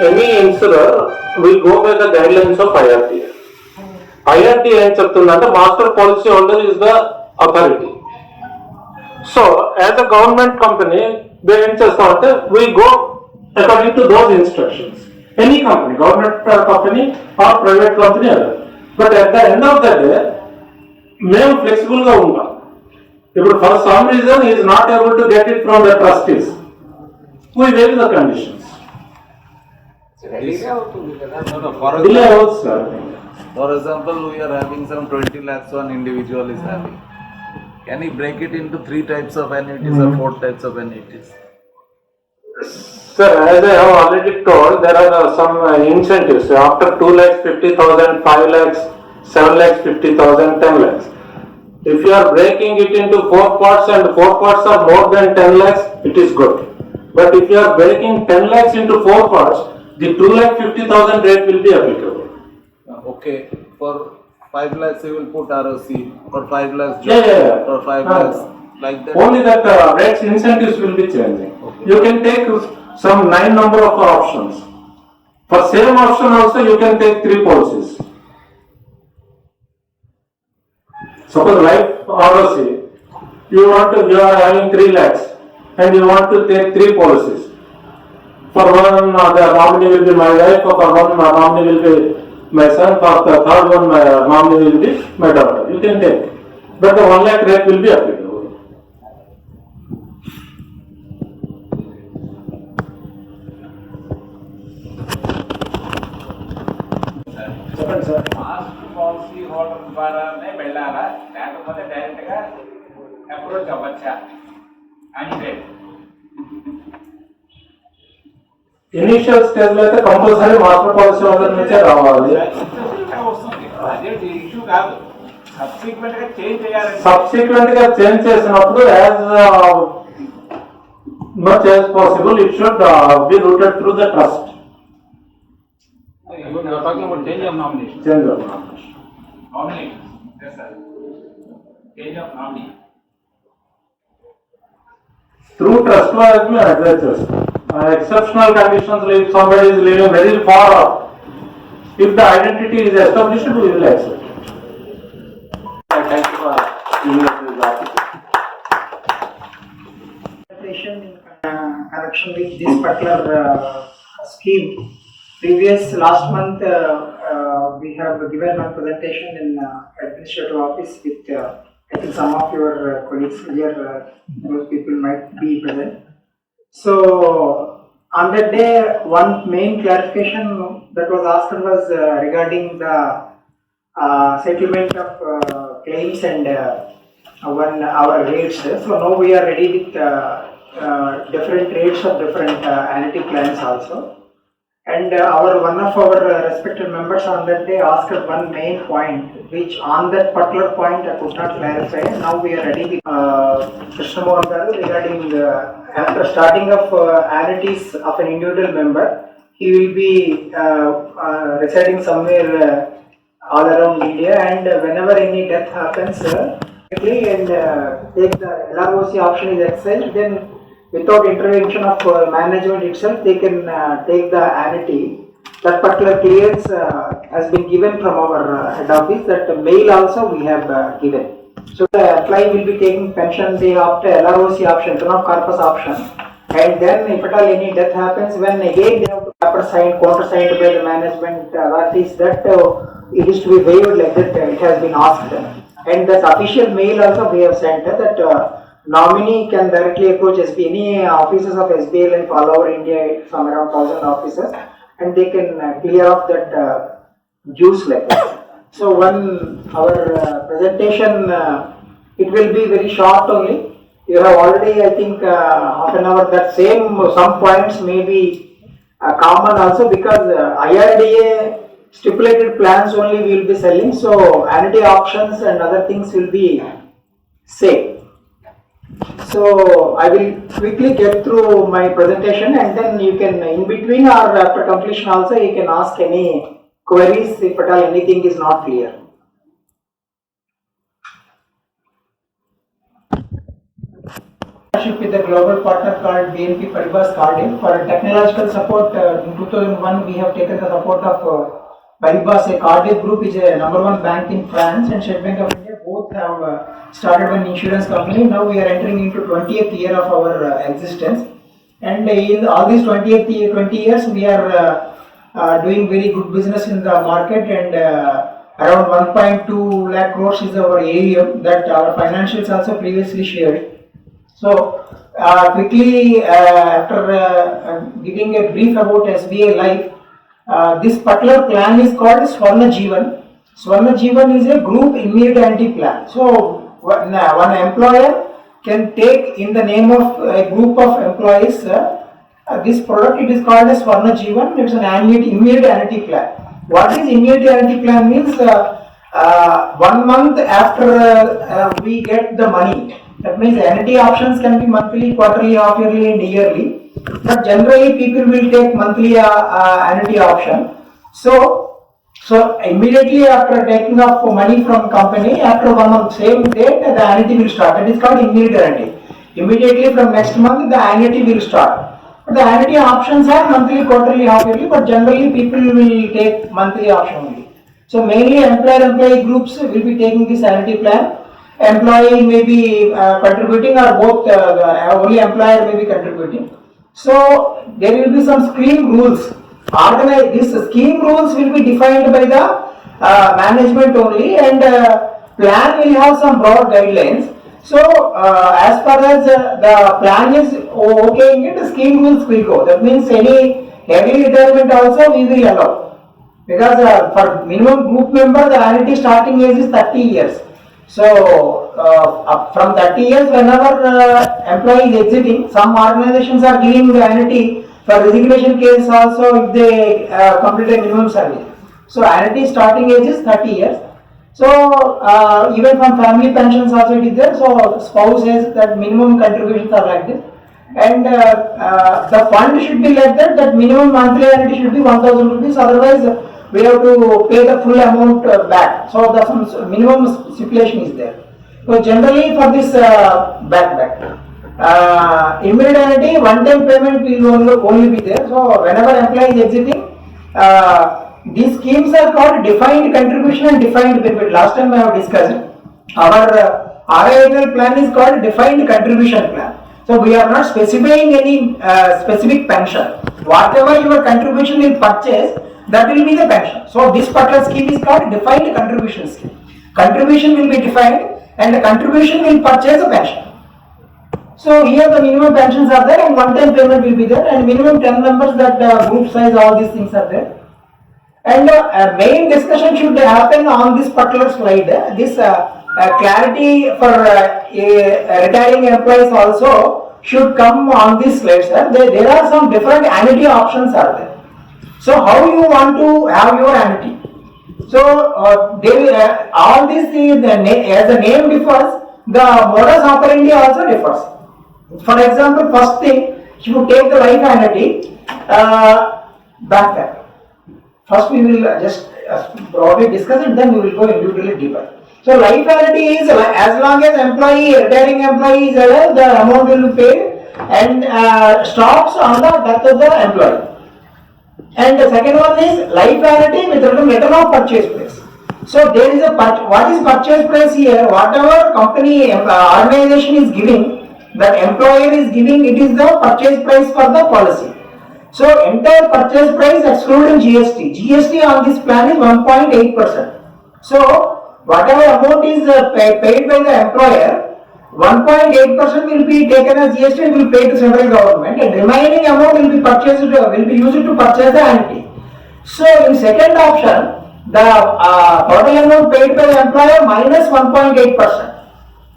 any insurer we go by the guidelines of IRDA. IRDA ఏం చెప్తుందంటే master policy holder is the authority. So as a government company మేము ఏం చేస్తామంటే we go according to those instructions. Any company, government company or private company అదే. But at the end of the day మేము flexible గా ఉంటాం. ఇప్పుడు for some reason is not able to get it from the trustees, we waive the conditions. Delay అవుతుంది sir. For example, we are having some 20 lakhs one individual is having. Can he break it into 3 types of annuities or 4 types of annuities? Sir, as I have already told, there are some incentives. After 2,50,000, 5 lakhs, 7 lakhs, 50,000, 10 lakhs. If you are breaking it into 4 parts and 4 parts are more than 10 lakhs, it is good. But if you are breaking 10 lakhs into 4 parts, the 2,50,000 rate will be applicable. Okay, for 5 lakhs you will put ROC, for 5 lakhs Yeah. for 5 lakhs, like that. Only that rates incentives will be changing. Okay. You can take some 9 number of options. For same option also you can take 3 policies. Suppose life ROC, you are having 3 lakhs and you want to take 3 policies. For one the nominee will be my wife, for one nominee will be my son, for the third one my nominee will be my daughter. You can take, but the 1 lakh rate will be applicable. Master policy holder ద్వారానే వెళ్ళాలా లేకపోతే direct గా approach అవ్వచ్చా అంటే initial stage లో అయితే compulsory master policy holder నుంచే రావాలి. వస్తుంది అదేంటి ఇష్యూ కాదు. సబ్సిక్వెంట్ గా చేంజ్ చేయాలంటే సబ్సిక్వెంట్ గా చేంజ్ చేసినప్పుడు as much as possible it should be rooted through the trust. Talking about change of nomination. Change nomination yes sir. Change of nomination through trust లో అయితే మేము అడ్వైజ్ చేస్తాం. Exceptional conditions, if somebody is living very far off, if the identity is established, we will accept it. Thank you for giving us this opportunity. In connection with this particular scheme, last month we have given a presentation in administrative office with I think some of your colleagues here, those people might be present. So on that day, one main clarification that was asked was regarding the settlement of claims and our rates. So now we are ready with different rates of different annuity plans also. And one of our respected members on that day asked one main point, which on that particular point I could not clarify. Now we are ready with Krishna Mohan garu regarding after starting of annuities of an individual member, he will be residing somewhere all around India, and whenever any death happens, and take the LROC option is exercised, then without intervention of management itself, they can take the annuity. That particular clearance has been given from our head office. That mail also we have given. So the employee will be taking pension day after LROC option, return of corpus option, and then if at all any death happens, when again they have to countersigned by the management authorities that it is to be waived like that. It has been asked, and that official mail also we have sent that. Nominee can directly approach SBI, any offices of SBI Life all over India, some around 1,000 offices, and they can clear off that dues like that. So our presentation, it will be very short only. You have already, I think, half an hour. That some points may be common also, because IRDA stipulated plans only we will be selling. So annuity options and other things will be same. So I will quickly get through my presentation, and then you can, in between or after completion also, you can ask any queries if at all anything is not clear. partnership with a global partner called BNP Paribas Cardiff for technological support. In 2001, we have taken the support of Paribas. A Cardiff Group is a #1 bank in France, and State Bank of India both have started one insurance company. Now we are entering into 20th year of our existence, and in all these 20 years we are doing very good business in the market, and around 1.2 lakh crores is our AUM that our financials also previously shared. So quickly after giving a brief about SBI Life, this particular plan is called Swarna Jeevan. Swarna Jeevan is a group immediate annuity plan. So one employer can take in the name of a group of employees this product. It is called as Swarna Jeevan. It's an immediate annuity plan. What is immediate annuity plan means? 1 month after we get the money. That means annuity options can be monthly, quarterly, half yearly and yearly. But generally people will take monthly annuity option. So immediately after taking up money from company, after 1 month, same date the annuity will start. That is called immediate annuity. Immediately from next month the annuity will start. But the annuity options are monthly, quarterly, half yearly, but generally people will take monthly option only. So mainly employer-employee groups will be taking this annuity plan. Employee may be contributing, or both only employer may be contributing. So there will be some scheme rules. These scheme rules will be defined by the management only, and plan will have some broad guidelines. So as far as the plan is okay, the scheme rules will go. That means any early retirement also we will allow, because for minimum group member the annuity starting age is 30 years. So from 30 years, whenever employee is exiting, some organizations are giving the annuity for resignation case also if they complete a minimum service. So annuity starting age is 30 years. So even from family pensions also it is there. So spouse says that minimum contributions are like this, and the fund should be like that minimum monthly annuity should be 1,000 rupees. Otherwise we have to pay the full amount back. So the some minimum stipulation is there. So generally for this immediate annuity, one-time payment will only be there. So whenever employee is exiting, these schemes are called defined contribution and defined benefit. Last time I have discussed. Our RIL plan is called defined contribution plan. So we are not specifying any specific pension. Whatever your contribution will purchase, that will be the pension. So this particular scheme is called defined contribution scheme. Contribution will be defined, and the contribution will purchase a pension. So here the minimum pensions are there, and one-time payment will be there, and minimum 10 members, that group size, all these things are there. And main discussion should happen on this particular slide. This clarity for retiring employees also should come on this slide, sir. There are some different annuity options are there. So how you want to have your annuity? So all these things, as the name differs, the modus operandi also differs. For example, first thing, if you take the life annuity, back. First we will just broadly discuss it, then we will go individually deeper. So life annuity is as long as retiring employee is alive, the amount will be paid and stops on the death of the employee. And the second one is life annuity with return of purchase price. So there is what is purchase price here? Whatever company organization is giving, that employer is giving, it is the purchase price for the policy. So entire purchase price excluding GST. GST on this plan is 1.8%. So whatever amount is paid by the employer, 1.8% will be taken as GST and will pay to central government, and remaining amount will be used to purchase the annuity. So in second option, the total amount paid by the employer minus 1.8%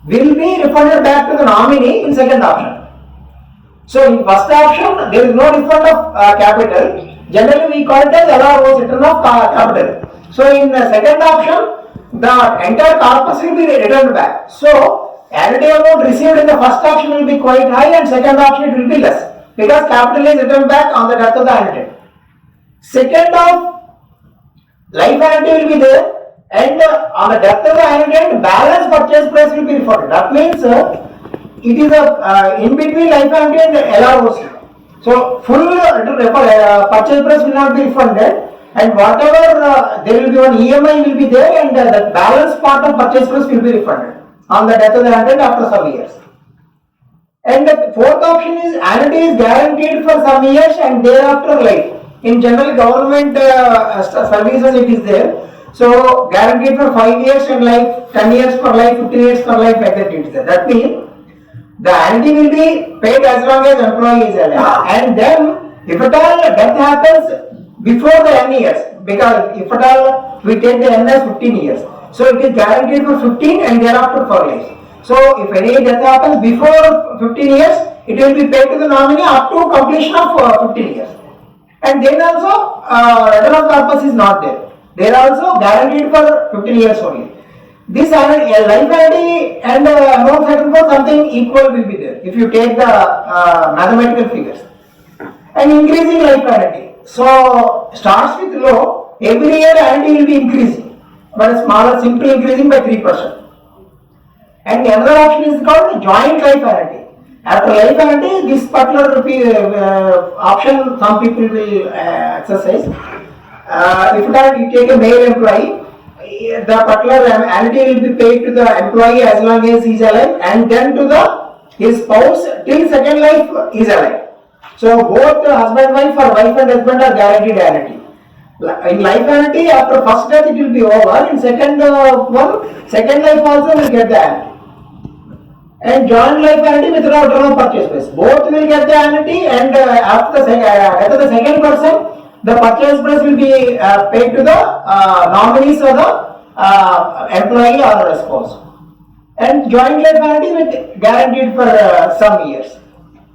will be refunded back to the nominee in second option. So in first option, there is no refund of capital. Generally we call it as LRO, return of capital. So in the second option, the entire corpus will be returned back. So annuity amount received in the first option will be quite high, and second option it will be less, because capital is returned back on the death of the annuitant. Second of life annuity will be there, and on the death of the annuitant, balance purchase price will be refunded. That means it is a in between life annuity and LROC. So full purchase price will not be refunded, and whatever there will be one EMI will be there, and the balance part of purchase price will be refunded on the death of the annuitant after some years. And the fourth option is annuity is guaranteed for some years and thereafter life. In general government services it is there. So guaranteed for 5 years and life, 10 years for life, 15 years for life, like that it is there. That means the annuity will be paid as long as employee is alive. And then if at all death happens before the N years, because if at all we take the N as 15 years. So it is guaranteed for 15 and thereafter for life. So if any death happens before 15 years, it will be paid to the nominee up to completion of 15 years. And then also return of corpus is not there. They are also guaranteed for 15 years only. This life annuity and amount settled for something equal will be there if you take the mathematical figures. And increasing life annuity. So starts with low, every year annuity will be increasing, but a smaller, simple increasing by 3%. And the another option is called joint life annuity. After life annuity, this particular option some people will exercise. If not, you take a male employee, the particular annuity will be paid to the employee as long as he is alive, and then to his spouse till second life is alive. So both husband and wife or wife and husband are guaranteed annuity. In life annuity, after first death it will be over. In second life also will get the annuity. And joint life annuity with return of purchase price. Both will get the annuity, and after the second person, the purchase price will be paid to the nominees or the employee or the spouse. And joint life annuity with guaranteed for some years.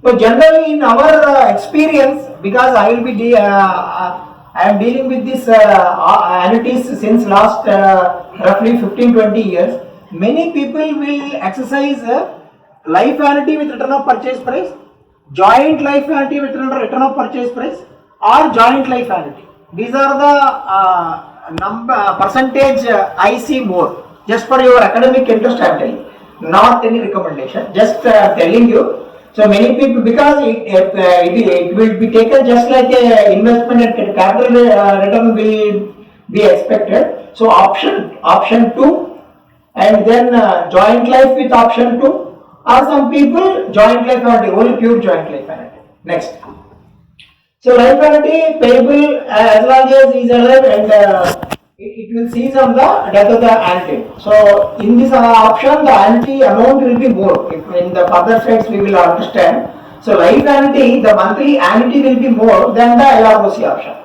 So generally in our experience, because I will be I am dealing with this annuities since last roughly 15-20 years, many people will exercise life annuity with return of purchase price, joint life annuity with return of purchase price, or joint life annuity. These are the percentage I see more. Just for your academic interest I am telling, not any recommendation, just telling you. So many people, because it will be taken just like a investment and capital return will be expected. So option 2, and then joint life with option 2, or some people joint life annuity, only pure joint life annuity. Next. So life annuity payable as long as he is alive, and it will cease on the death of the annuitant. So in this option, the annuity amount will be more. If in the further slides we will understand. So life annuity, the monthly annuity will be more than the LROC option.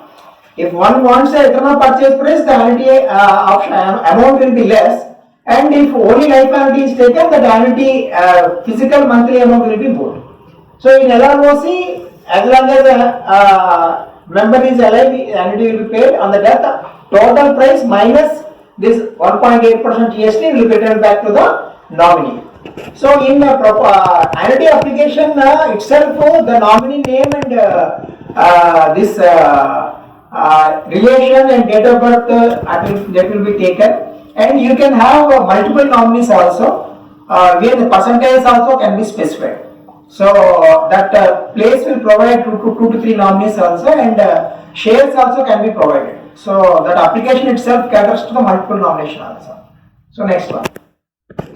If one wants a return of purchase price, the annuity option amount will be less. And if only life annuity is taken, the annuity physical monthly amount will be more. So in LROC, as long as the member is alive, annuity will be paid on the death. Total price minus this 1.8% GST will be returned back to the nominee. So in the annuity application itself, the nominee name and this relation and date of birth that will be taken, and you can have multiple nominees also, where the percentage also can be specified. So that place will provide 2 to 3 nominees also, and shares also can be provided. So that application itself caters to the multiple nomination also. So next one.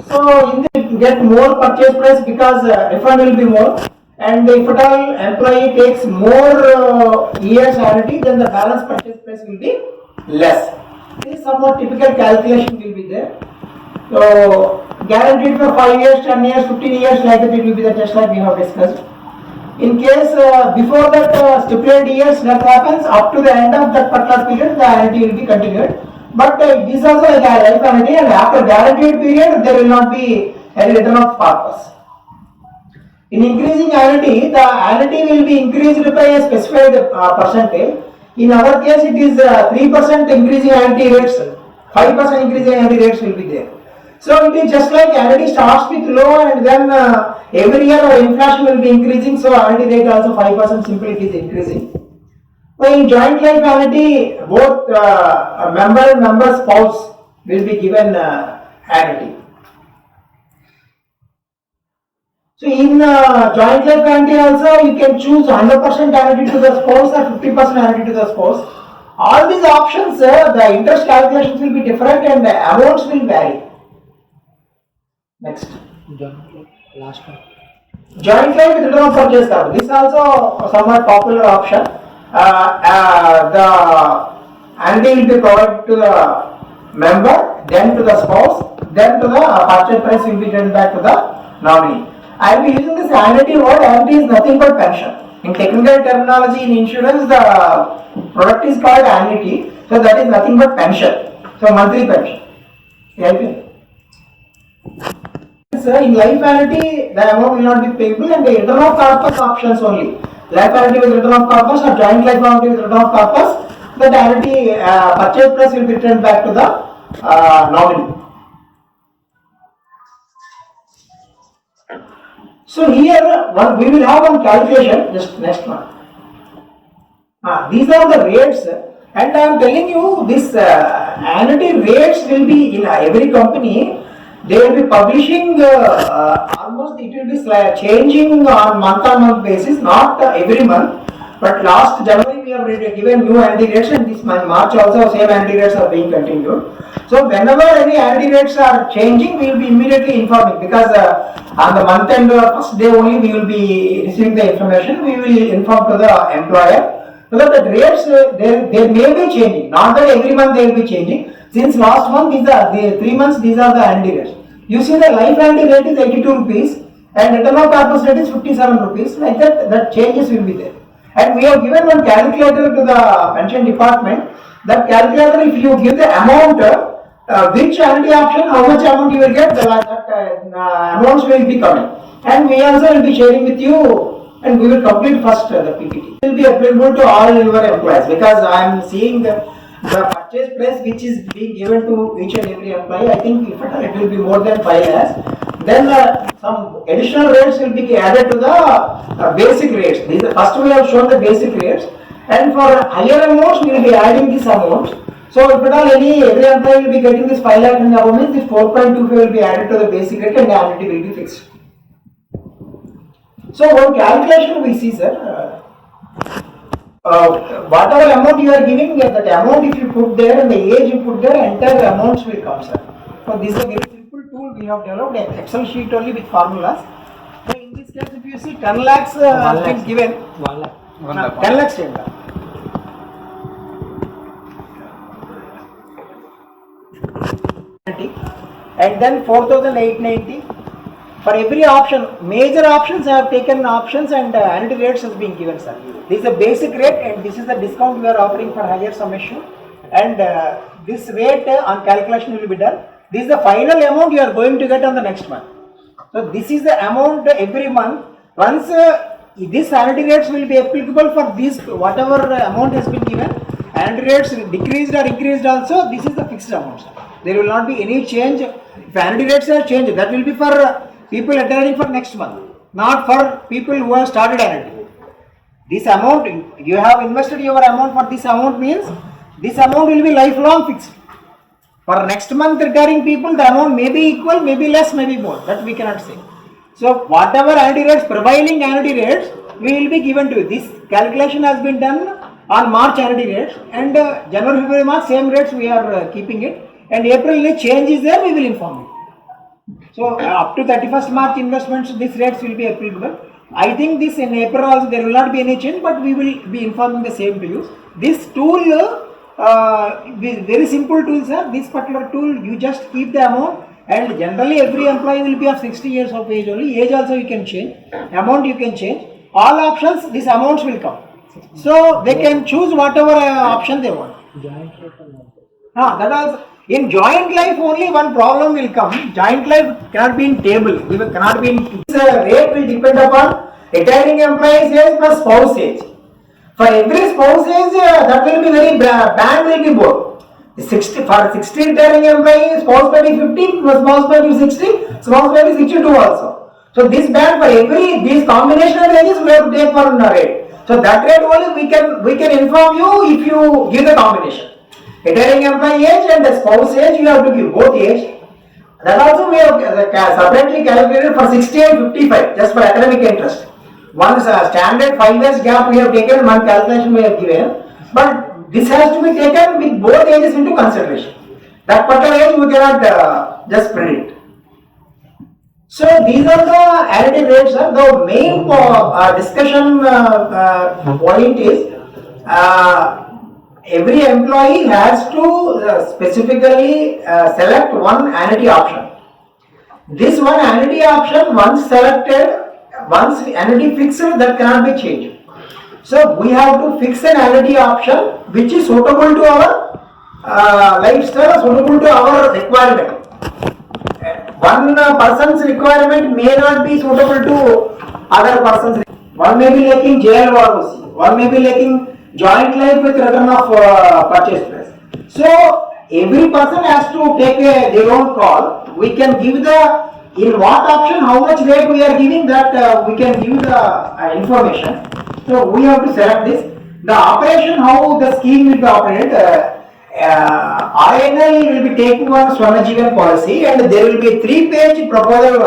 So in the get more purchase price because refund will be more, and if at all employee takes more years annuity, then the balance purchase price will be less. This somewhat typical calculation will be there. So guaranteed for 5 years, 10 years, 15 years, like that it will be the test like we have discussed. In case before that stipulated years that happens, up to the end of that particular period, the annuity will be continued. But this also is a life annuity, and after guaranteed period, there will not be any return of corpus. In increasing annuity, the annuity will be increased by a specified percentage. In our case, it is 3% increasing annuity rates, 5% increasing annuity rates will be there. So it is just like annuity starts with low, and then every year our inflation will be increasing, so annuity rate also 5% simply it is increasing. So in joint life annuity, both member and member spouse will be given annuity. So in joint life annuity also you can choose 100% annuity to the spouse or 50% annuity to the spouse. All these options, the interest calculations will be different and the amounts will vary. Next. Last one. Joint life with return of purchase card. This is also a somewhat popular option. The annuity will be provided to the member, then to the spouse, then to the purchase price will be given back to the nominee. I will be using this annuity word. Annuity is nothing but pension. In technical terminology in insurance, the product is called annuity. So that is nothing but pension. So monthly pension. In life annuity, the amount will not be payable and the return of corpus options only. Life annuity with return of corpus or joint life annuity with return of corpus, the annuity purchase price will be returned back to the nominee. So here we will have one calculation, just next one. These are the rates and I am telling you this annuity rates will be in every company. They will be publishing almost it will be changing on month basis, not every month. But last January we have given new annuity rates and this month March also same annuity rates are being continued. So whenever any annuity rates are changing, we will be immediately informing because on the month end first day only we will be receiving the information. We will inform to the employer. So that the rates they may be changing. Not that every month they will be changing. Since last month these are the 3 months these are the annuity rates. You see the life annuity rate is 82 rupees and return of corpus rate is 57 rupees. Like that changes will be there. And we have given one calculator to the pension department. That calculator, if you give the amount, which annuity option, how much amount you will get, amounts will be coming. And we also will be sharing with you and we will complete first the PPT. It will be applicable to all your employees because I am seeing the purchase price which is being given to each and every employee. I think if it will be more than 5 lakhs. Then some additional rates will be added to the basic rates. First we have shown the basic rates and for higher amounts we will be adding this amount. So if at all every employee will be getting this 5 lakh and above means this 4.25 will be added to the basic rate and the annuity will be fixed. So one calculation we see, sir, whatever amount you are giving, that amount if you put there and the age you put there, entire amounts will come, sir. So this is a very simple tool we have developed, an Excel sheet only with formulas. So in this case if you see 10 lakhs has been given, 1 lakh. 10 lakhs change. And then 4,890. For every option, major options I have taken options and annuity rates has been given, sir. This is the basic rate and this is the discount we are offering for higher summation. And this rate on calculation will be done. This is the final amount you are going to get on the next month. So this is the amount every month. Once this annuity rates will be applicable for this whatever amount has been given. Annuity rates decreased or increased also. This is the fixed amount, sir. There will not be any change. If annuity rates are changed, that will be for people entering for next month, not for people who have started annuity. This amount, you have invested your amount for this amount means this amount will be lifelong fixed. For next month retiring people, the amount may be equal, may be less, may be more. That we cannot say. So whatever annuity rates, prevailing annuity rates, we will be given to you. This calculation has been done on March annuity rates and January, February, March same rates we are keeping it. And April change is there, we will inform you. So up to 31st March investments, these rates will be applicable. I think this in April also there will not be any change, but we will be informing the same to you. This tool, very simple tool, sir. This particular tool, you just keep the amount and generally every employee will be of 60 years of age only. Age also you can change, amount you can change. All options, these amounts will come. So they can choose whatever option they want. That also. In joint life only one problem will come. Joint life cannot be in table. It cannot be in. The rate will depend upon retiring employee's age plus spouse age. For every spouse age, that will be very band will be both. 60 for 60 retiring employee, spouse may be 50, spouse may be 60, spouse may be 62 also. So this band for every these combination of ages we have to take one rate. So that rate only we can inform you if you give the combination. Retiring employee age and the spouse age, you have to give both age. That also we have separately calculated for 60 and 55 just for academic interest. One standard 5 years gap we have taken, one calculation we have given, but this has to be taken with both ages into consideration. That particular age we cannot just predict. So these are the additive rates. The main discussion point is every employee has to specifically select one annuity option. This one annuity option, once selected, once annuity fixed, that cannot be changed. So we have to fix an annuity option which is suitable to our lifestyle, suitable to our requirement. One person's requirement may not be suitable to other person's. One may be lacking JLROC, one may be lacking joint life with return of purchase price. So every person has to take their own call. We can give in what option, how much rate we are giving, that we can give the information. So we have to select this. The operation, how the scheme will be operated, RINL will be taking on Swarnajeevan policy, and there will be a 3-page proposal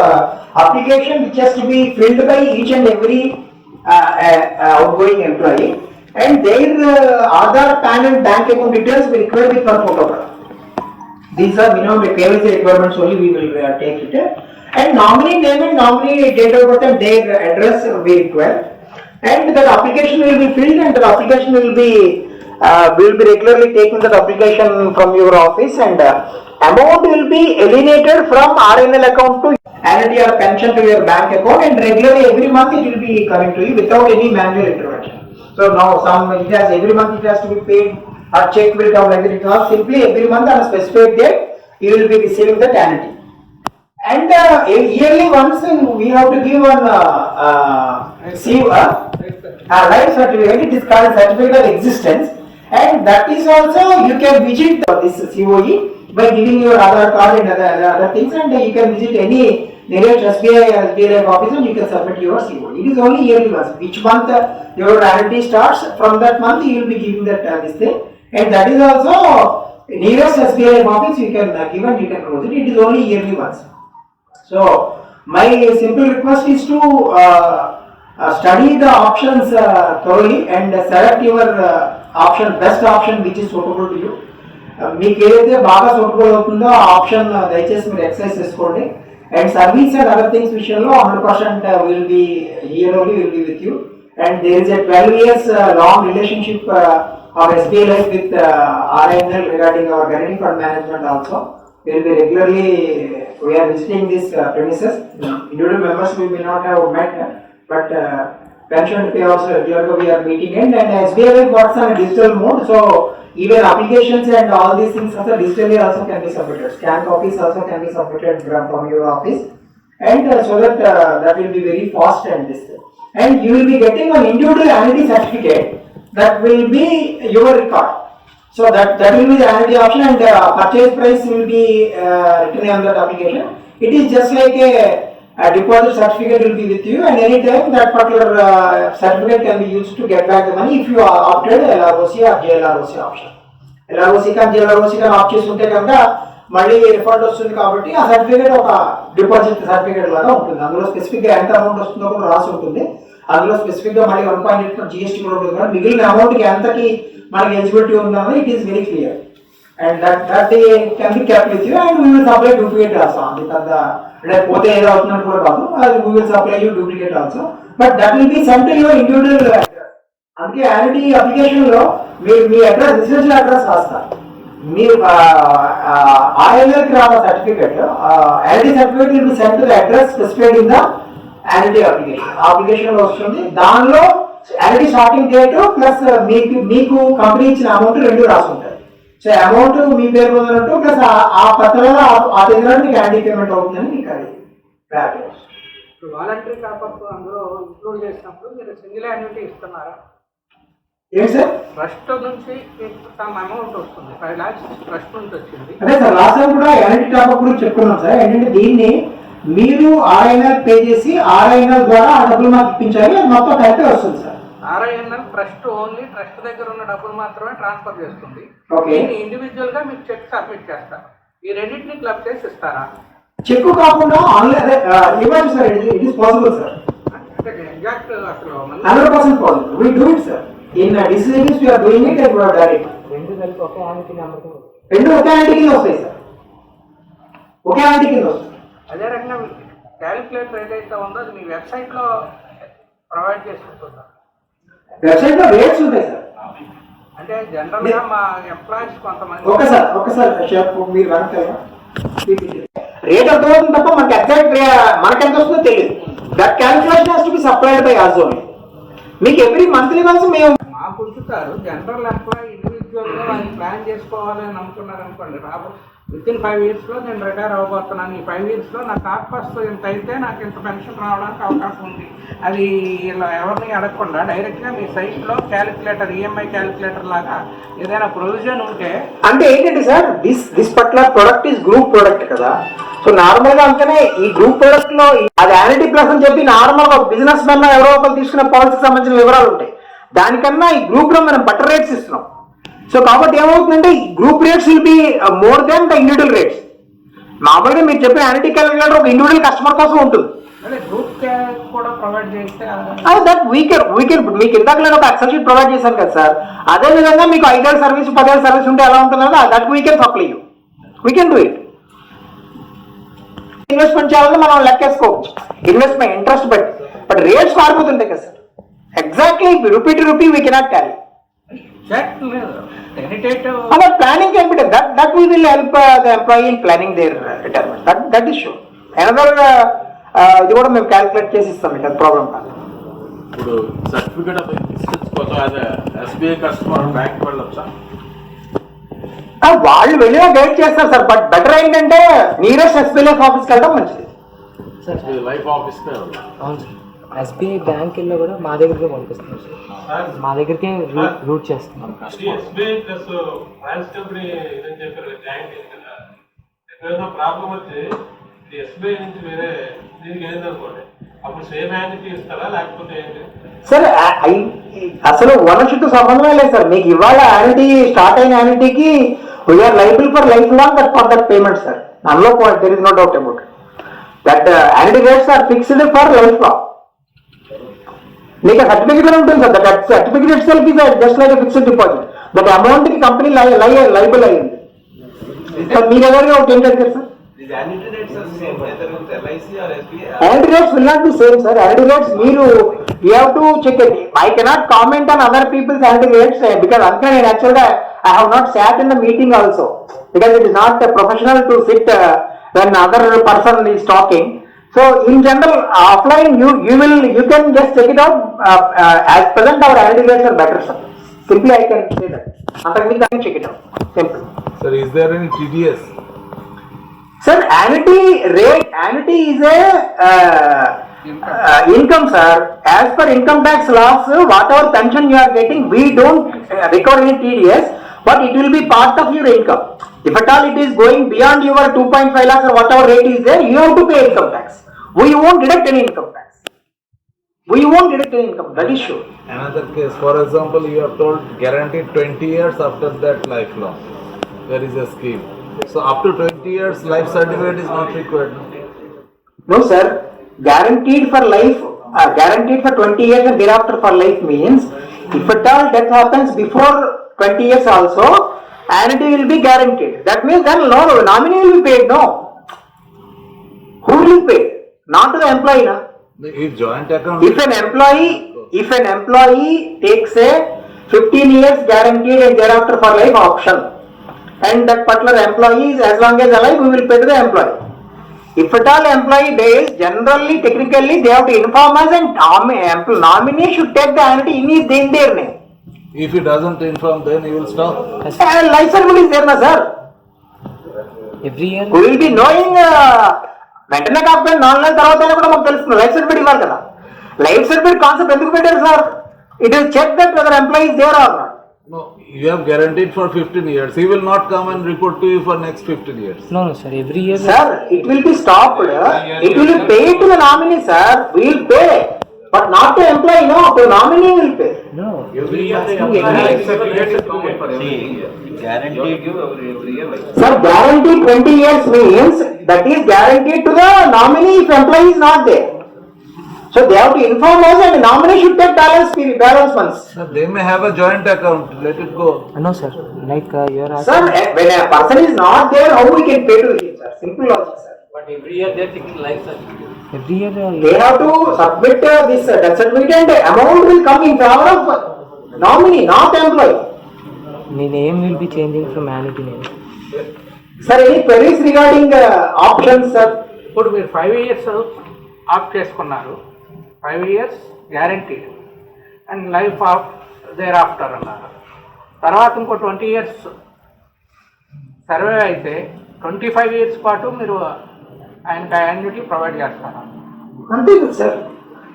application which has to be filled by each and every outgoing employee, and their Aadhaar, PAN and bank account details will required with one photograph. These are minimum KYC requirements only we will take it. And nominee name and nominee date of birth and their address we require. And that application will be filled, and that application will be regularly taking that application from your office, and amount will be alienated from RNL account to annuity or pension to your bank account, and regularly every month it will be coming to you without any manual intervention. So now every month it has to be paid, or check will come like that. It not simply every month on a specific date you will be receiving that annuity. And yearly once we have to give one life certificate. It is called certificate of existence, and that is also you can visit this COE by giving your Aadhaar card and other things, and you can visit any nearest SBI office and you can submit your COE. It is only yearly once. Which month your annuity starts, from that month you will be giving that this thing, and that is also nearest SBI office you can give and you can close it. It is only yearly once. So my simple request is to study the options thoroughly and select your option, best option which is suitable to you. మీకు ఏదైతే బాగా suitable అవుతుందో ఆ option దయచేసి మీరు exercise చేసుకోండి. And service and other things విషయంలో 100% will be here only will be with you. And there is a 12 years long relationship of SBI Life with RINL regarding our guarantee fund management also. We will be regularly, we are visiting these premises. Individual members we may not have met, but pension pay also regularly we are meeting, and SBI Life works on a digital mode, so even applications and all these things also digitally also can be submitted. Scan copies also can be submitted from your office, and so that that will be very fast and this. And you will be getting an individual annuity certificate that will be your record. So that will be the annuity option, and purchase price will be written on that application. It is just like a deposit certificate will be with you, and anytime that particular certificate can be used to get back the money if you opted LROC or JLROC option. LROC kan JLROC kan opt chesunte kanaka మళ్ళీ refund వస్తుంది కాబట్టి ఆ certificate ఒక deposit certificate లాగా ఉంటుంది. అందులో specific గా ఎంత అమౌంట్ వస్తుందో కూడా రాసి ఉంటుంది. అందులో స్పెసిఫిక్ గా మళ్ళీ 1.8 GST కూడా ఉంటుంది. కానీ మిగిలిన అమౌంట్ కి ఎంతకి మనకి ఎలిజిబిలిటీ ఉందన్నది it is very clear, and that can be kept with you, and we will supply duplicate also. అది పెద్ద అంటే పోతే ఏదో అవుతున్నట్టు కూడా కాదు, అది we will supply you duplicate also, but that will be sent to your individual address. అందుకే యానిటీ అప్లికేషన్ లో మీరు మీ అడ్రస్ రిజిస్ట్రేషన్ అడ్రస్ రాస్తారు. మీరు RNLకి రావాలి certificate, యానిటీ certificate will be sent to the address specified in the యానిటీ application. Application లో వస్తుంది, దానిలో యానిటీ starting date plus మీకు కంపెనీ ఇచ్చిన అమౌంట్ రెండు రాసుకుంటారు. సో అమౌంట్ మీ పేరు పొందినట్టు ప్లస్ ఆ పత్రంలో ఆ తేదీలో మీకు యానిటీ పేమెంట్ అవుతుందని మీకు అది క్లారిటీ. వాలంటరీ టాపప్ అందులో ఇంక్లూడ్ చేసినప్పుడు మీరు సింగిల్ యాన్యుటీ ఇస్తున్నారా? ఏంటి సార్? ట్రస్ట్ నుంచి సమ్ అమౌంట్ వస్తుంది, 5 lakhs ట్రస్ట్ నుంచి వచ్చింది. అదే సార్ లాస్ట్ టైం కూడా యానిటీ టాపప్ గురించి చెప్పుకున్నాం సార్. ఏంటంటే దీన్ని మీరు RINL పే చేసి RINL ద్వారా ఆ డబ్బులు మాకు ఇప్పించాలి, అది మొత్తం కలిపే వస్తుంది sir. RINL trust only trust దగ్గర ఉన్న డబ్బులు మాత్రమే ట్రాన్స్ఫర్ చేస్తుంది. ఓకే, ఇండివిజువల్ గా మీకు చెక్ సబ్మిట్ చేస్తారు. ఈ రెండింటిని క్లబ్ చేసి ఇస్తారా? చెక్ కాకుండా ఆన్లైన్ ఇవ్వచ్చు sir. It is possible sir. Exact అసలు 100% possible. We do it, sir. In decisions we are doing it and we have done it. రెండు కలిపి ఒకే యానిటీ నెంబర్ రెండు ఒకే యానిటీ కింద వస్తాయి సార్. ఒకే యానిటీ కింద వస్తాయి. అదే రకంగా క్యాలిక్యులేటర్ ఏదైతే ఉందో అది మీ వెబ్సైట్లో ప్రొవైడ్ చేసుకుంటున్నారు. వెబ్సైట్లో రేట్స్ ఉంటాయి సార్. అంటే జనరల్గా మా ఎంప్లాయీస్ కొంతమంది ఒకసారి షాప్ మీరు రాకపోయారా రేట్ ఎంత అవుతుంది తప్ప మనకి ఎగ్జాక్ట్ మనకి ఎంత వస్తుందో తెలియదు. That calculation has to be supplied by us only. మీకు ఎవ్రీ మంత్లీ వన్స్ మేము మా పుంచుతారు జనరల్ ఎంప్లాయీ ఇండివిజువల్గా వాళ్ళు ప్లాన్ చేసుకోవాలని అనుకున్నారు అనుకోండి. వితిన్ 5 yearsలో నేను రిటైర్ అవ్వబోతున్నాను. ఈ 5 yearsలో నా కార్పస్ ఇంత అయితే నాకు ఇంత పెన్షన్ రావడానికి అవకాశం ఉంది. అది ఇలా ఎవరిని అడగకుండా డైరెక్ట్గా మీ సైట్లో క్యాలిక్యులేటర్ ఈఎంఐ క్యాలిక్యులేటర్ లాగా ఏదైనా ప్రొవిజన్ ఉంటే అంటే ఏంటంటే sir this particular product is group product కదా. సో నార్మల్ గా అంటేనే ఈ గ్రూప్ ప్రొడక్ట్ లో అది యానిటీ ప్లస్ అని చెప్పి నార్మల్ గా బిజినెస్ మెన్ ఎవరో ఒకరు తీసుకున్న పాలసీకి సంబంధించిన వివరాలు ఉంటాయి. దానికన్నా ఈ గ్రూప్ లో మనం బెటర్ రేట్స్ ఇస్తున్నాం. సో కాబట్టి ఏమవుతుందంటే ఈ group rates will be more than the individual rates. మామూలుగా మీరు చెప్పిన యానిటీ క్యాలిక్యులేటర్ ఒక ఇండివిజువల్ కస్టమర్ కోసం ఉంటుంది. గ్రూప్ కూడా ప్రొవైడ్ చేస్తే దట్ వీకెన్ మీకు ఇందాక నేను ఒక ఎక్సెల్ షీట్ ప్రొవైడ్ చేశాను కదా సార్. అదే విధంగా మీకు 5 ఏళ్ళ సర్వీస్ 10 ఏళ్ళ సర్వీస్ ఉంటే ఎలా ఉంటుంది కదా, that we can supply you we can do it. Investment చేయాలని మనం లెక్కేసుకోవచ్చు ఇన్వెస్ట్మెంట్ ఇంట్రెస్ట్ బట్ రేట్స్ మారిపోతుంటాయి కదా sir. Exactly rupee to rupee we cannot carry. Planning can be done. That we will help the employee in planning their retirement. That is sure. Another ఇది కూడా మేము calculate చేసి ఇస్తాం. It problem కాదు. ఇప్పుడు certificate of existence కోసం అదే SBI customer bank వెళ్ళొచ్చా? వాళ్ళు వెళ్ళినా గైడ్ చేస్తారు సార్. బట్ బెటర్ ఏంటంటే నియరెస్ట్ ఎస్బీఐ ఆఫీస్కి వెళ్ళడం మంచిది. లైఫ్ ఆఫీస్కే వెళ్ళాలి. అవును సార్. ఎస్బీఐ బ్యాంక్ వెళ్ళి కూడా మా దగ్గరికి పంపిస్తున్నాం సార్. మా దగ్గరికే రూట్ చేస్తున్నాం. ఎస్బీఐ ప్లస్ ఫైనాన్స్ కంపెనీ ఇదని చెప్పారు జాయింట్ కదా. ఎక్కడైనా ప్రాబ్లం వచ్చి ఎస్బీఐ నుంచి వేరే దీనికి ఏందనుకోండి, అప్పుడు సేమ్ యానిటీ ఇస్తారా లేకపోతే ఏంటి సార్? అసలు ఓనర్షిప్ సంబంధమే లేదు సార్. మీకు ఇవాళ యానిటీ స్టార్ట్ అయిన యానిటీకి we are liable for life long for that payment sir. అందులో there is no doubt about that. Annuity rates are fixed for life long. మీకు సర్టిఫికేట్ ఉంటుంది sir. That certificate itself is just like fixed deposit. That amount కి company liable అయ్యింది. మీరు ఎవరిగా ఒకటి ఏంటంటే sir Annuity rates are same whether with LIC or SBI. Annuity rates will not be same, sir. Annuity rates, you have to check it. I cannot comment on other people's annuity rates because actually I have not sat in the meeting also because it is not professional to sit when other person is talking. So in general, offline you can just check it out. As present, our annuity rates are better, sir. Simply I can say that. After I can check it out. Simple. Sir, is there any TDS? Sir, annuity is a income, sir. As per income tax laws, whatever pension you are getting, we don't record any TDS, but it will be part of your income. If at all it is going beyond your 2.5 lakhs or whatever rate is there, you have to pay income tax. We won't deduct any income tax. That is sure. Another case, for example, you have told guaranteed 20 years after that lifelong. There is a scheme. So up to 20 years, life certificate is not required. No, sir. Guaranteed for life, guaranteed for 20 years and thereafter for life means if at all death happens before 20 years also, annuity will be guaranteed. That means then no nominee will be paid. No. Who will pay? Not to the employee. Na? If joint account. If an employee takes a 15 years guaranteed and thereafter for life option, and that particular employee is as long as alive, we will pay to the employee. If at all employee dies, generally, technically, they have to inform us and nominee should take the annuity in their name. If he doesn't inform, then he will stop. Life certificate is there, na sir. Every year We will be knowing. వెంటనే కాకపోతే 4 నెలల తర్వాత కూడా మాకు తెలుస్తుంది. Life certificate ఇవ్వాలి కదా. Life certificate concept ఎందుకు పెట్టారు sir? It is check that whether employee is there or not. No, you have guaranteed for 15 years. He will not come and report to you for next 15 years. no sir. Every year Sir, it will be stopped. It will be paid to the nominee, sir. We will pay. but not to employee, no, to nominee will pay. No, Every year they asking apply. every- It's a related common for every year. Guaranteed. You give every year like. Sir, guaranteed 20 years means that is guaranteed to the nominee if employee is not there. So they have to inform us and the nominee should take balance funds. No, they may have a joint account, let it go. No, sir. Like you're Sir, asking. when a person is not there, how we can pay to him, sir? Simple logic, sir. But every year they're taking life certificate. Every year. They have to submit this death certificate and amount will come in favor of nominee, not employee. The name will be changing from annuity name. Sir, any queries regarding options, sir? ఇప్పుడు మీరు 5 years opt చేసుకున్నారు, 5 years guaranteed and life of their after అన్నారు. తర్వాత ఇంకో 20 years survey అయితే 25 years పాటు మీరు ఆయనకి యాన్యుటీ ప్రొవైడ్ చేస్తారు. అంతే కదా సార్.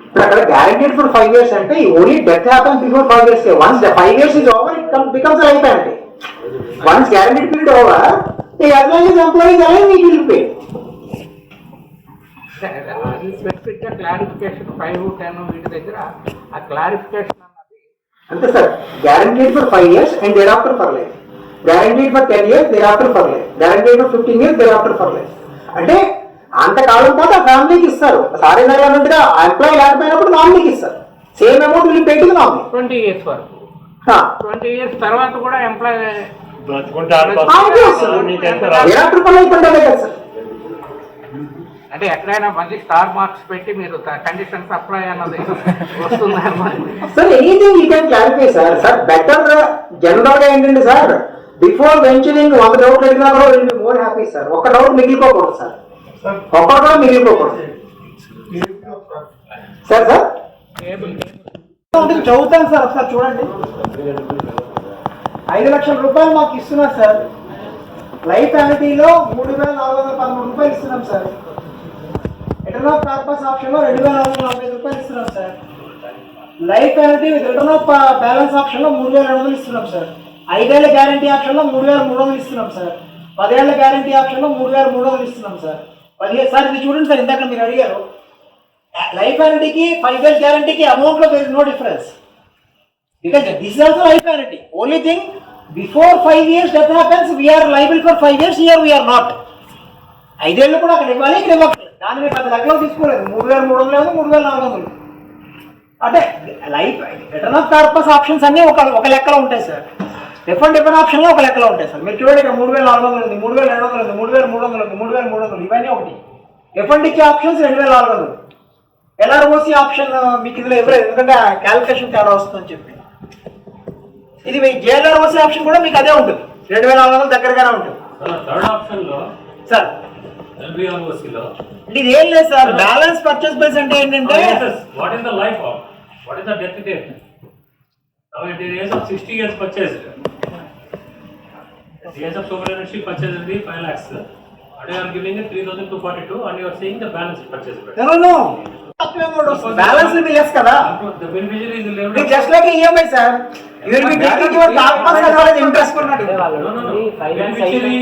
ఇప్పుడు అక్కడ గ్యారంటీడ్ ఫర్ 5 years అంటే only death happens before 5 years. Once the 5 years is over, it becomes life అంటే. Once guaranteed period over, as long as employee is alive, it will pay. అది స్పెసిఫిక్గా clarification 5, 10 వీటి దగ్గర ఆ clarification అన్నది అంతే sir. Guaranteed for 5 years and thereafter for life. Guaranteed for 10 years, thereafter for life. Guaranteed for 15 years, thereafter for life. అంటే అంతకాలం పాటు ఆ ఫ్యామిలీకి ఇస్తారు. సారీ అన్నట్టుగా ఎంప్లాయీ లేకపోయినప్పుడు నామినీకి ఇస్తారు. Same amount will pay to the nominee. 20 years వరకు. 20 years తర్వాత కూడా ఎంప్లాయీ బ్రతుకుంటే thereafter for life ఉండాలి కదా సార్. అంటే ఎక్కడైనా మళ్ళీ స్టార్ మార్క్స్ పెట్టి మీరు కండిషన్స్ అప్లై అన్నది వస్తుందన్నమాట. Sir anything you can clarify sir. Sir better general గా ఏంటంటే సార్, బిఫోర్ వెంచరింగ్ 100 డౌట్లు అడిగినా కూడా will be more happy sir. ఒక్క డౌట్ మిగిలిపోకూడదు సార్, ఒక్కటి కూడా మిగిలిపోకూడదు సార్. సార్ చదువుతాను సార్, ఒకసారి చూడండి. 5 లక్షల రూపాయలు మాకు ఇస్తున్నారు సార్. లైఫ్ యానిటీలో 3,413 రూపాయలు ఇస్తున్నాం sir. Return of corpus option లో 2,445 రూపాయలు ఇస్తున్నాం sir. Life యానిటీ with return of balance option లో 3,200 ఇస్తున్నాం సార్. 5 ఏళ్ల గ్యారంటీ ఆప్షన్ లో 3,300 ఇస్తున్నాం సార్. 10 ఏళ్ల గ్యారంటీ ఆప్షన్ లో 3,300 ఇస్తున్నాం సార్. 15 సార్ ఇది చూడండి సార్, ఇందాక మీరు అడిగారు. లైఫ్ యానిటీకి 5 ఏళ్ళ గ్యారంటీకి అమౌంట్ లో there is no difference, because this is also life annuity. Only thing before 5 years death happens we are liable for 5 years, here we are not. 5 ఏళ్ళు కూడా అక్కడ ఇవ్వాలి, ఇక్కడ ఇవ్వాలి. దాని మీద 10 లక్షలు తీసుకోలేదు. 3,300 లేదు, 3,400. అంటే life return of corpus options అన్ని ఒక లెక్కలో ఉంటాయి సార్. డిఫరెంట్ ఆప్షన్ లో ఒక లెక్కలో ఉంటాయి సార్. మీరు చూడండి, ఇక్కడ 3,400 ఉంది, 3,200 ఉంది, 3,300 ఉంది, 3,300 ఇవన్నీ ఒకటి. ఎఫ్ఎండ్కి ఆప్షన్స్ 2,400. ఎల్ఆర్ఓసి ఆప్షన్ మీకు ఇందులో ఇవ్వలేదు, ఎందుకంటే క్యాలిక్యులేషన్ తేడా వస్తుందని చెప్పి. ఇది మీ జేఎల్ఆర్ఓసి ఆప్షన్ కూడా మీకు అదే ఉంటుంది, 2,400 దగ్గరగానే ఉంటుంది థర్డ్ ఆప్షన్ లో సార్. ఎల్బిఆర్ఓసిలో ఇది ఏం లేదు సార్, బ్యాలెన్స్ పర్చేస్ ప్రైస్ అంటే ఏంటంటే what is the life of what is the death date at the age of 60 years purchased. At the age of superannuation purchase will be 5 lakhs. And you are giving it 3,242 and you are saying the balance purchase price. No. Balance will be less kada. The beneficiary is level. It's just like EMI sir. You will be taking your corpus as well as interest for not. No. Beneficiary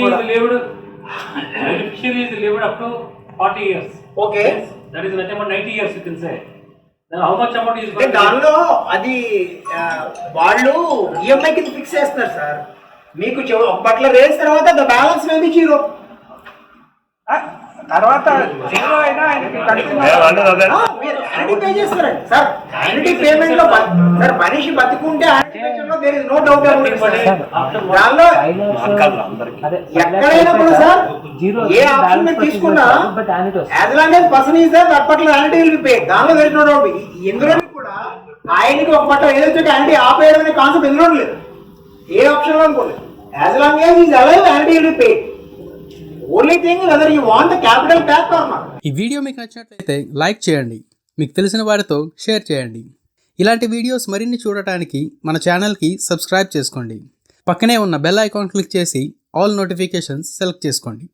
is lived up to 40 years. Okay. That is nothing but 90 years you can say. Then how much amount is అంటే దానిలో అది వాళ్ళు EMI కింద fix చేస్తున్నారు sir. మీకు బట్ల రేస్ తర్వాత ద బ్యాలెన్స్ మేబీ 0. తర్వాత 0 అయినా ఆయనకి యాన్యుటీ పే చేస్తారండి సార్. యాన్యుటీ పేమెంట్ లో సార్ మనిషి బతుకుంటే there is no doubt about it. దానిలో ఎక్కడైనా కూడా సార్ ఏ ఆప్షన్ మీరు తీసుకున్నా as long as person is sir that పట్ల యాన్యుటీ విల్ బి పే. దానిలో దేర్ ఇస్ నో డౌట్. ఎందులో కూడా ఆయనకి ఒక పట్ల ఏదైతే యాన్యుటీ ఆపేయడం అనే కాన్సెప్ట్ ఎందులో లేదు, ఏ ఆప్షన్ లో అనుకోలేదు. As long as is alive annuity will be pay. Only thing whether you want the capital back or not. ఈ వీడియో మీకు నచ్చినట్లయితే లైక్ చేయండి, మీకు తెలిసిన వారితో షేర్ చేయండి. ఇలాంటి వీడియోస్ మరిన్ని చూడటానికి మన ఛానల్కి సబ్స్క్రైబ్ చేసుకోండి. పక్కనే ఉన్న బెల్ ఐకాన్ క్లిక్ చేసి ఆల్ నోటిఫికేషన్స్ సెలెక్ట్ చేసుకోండి.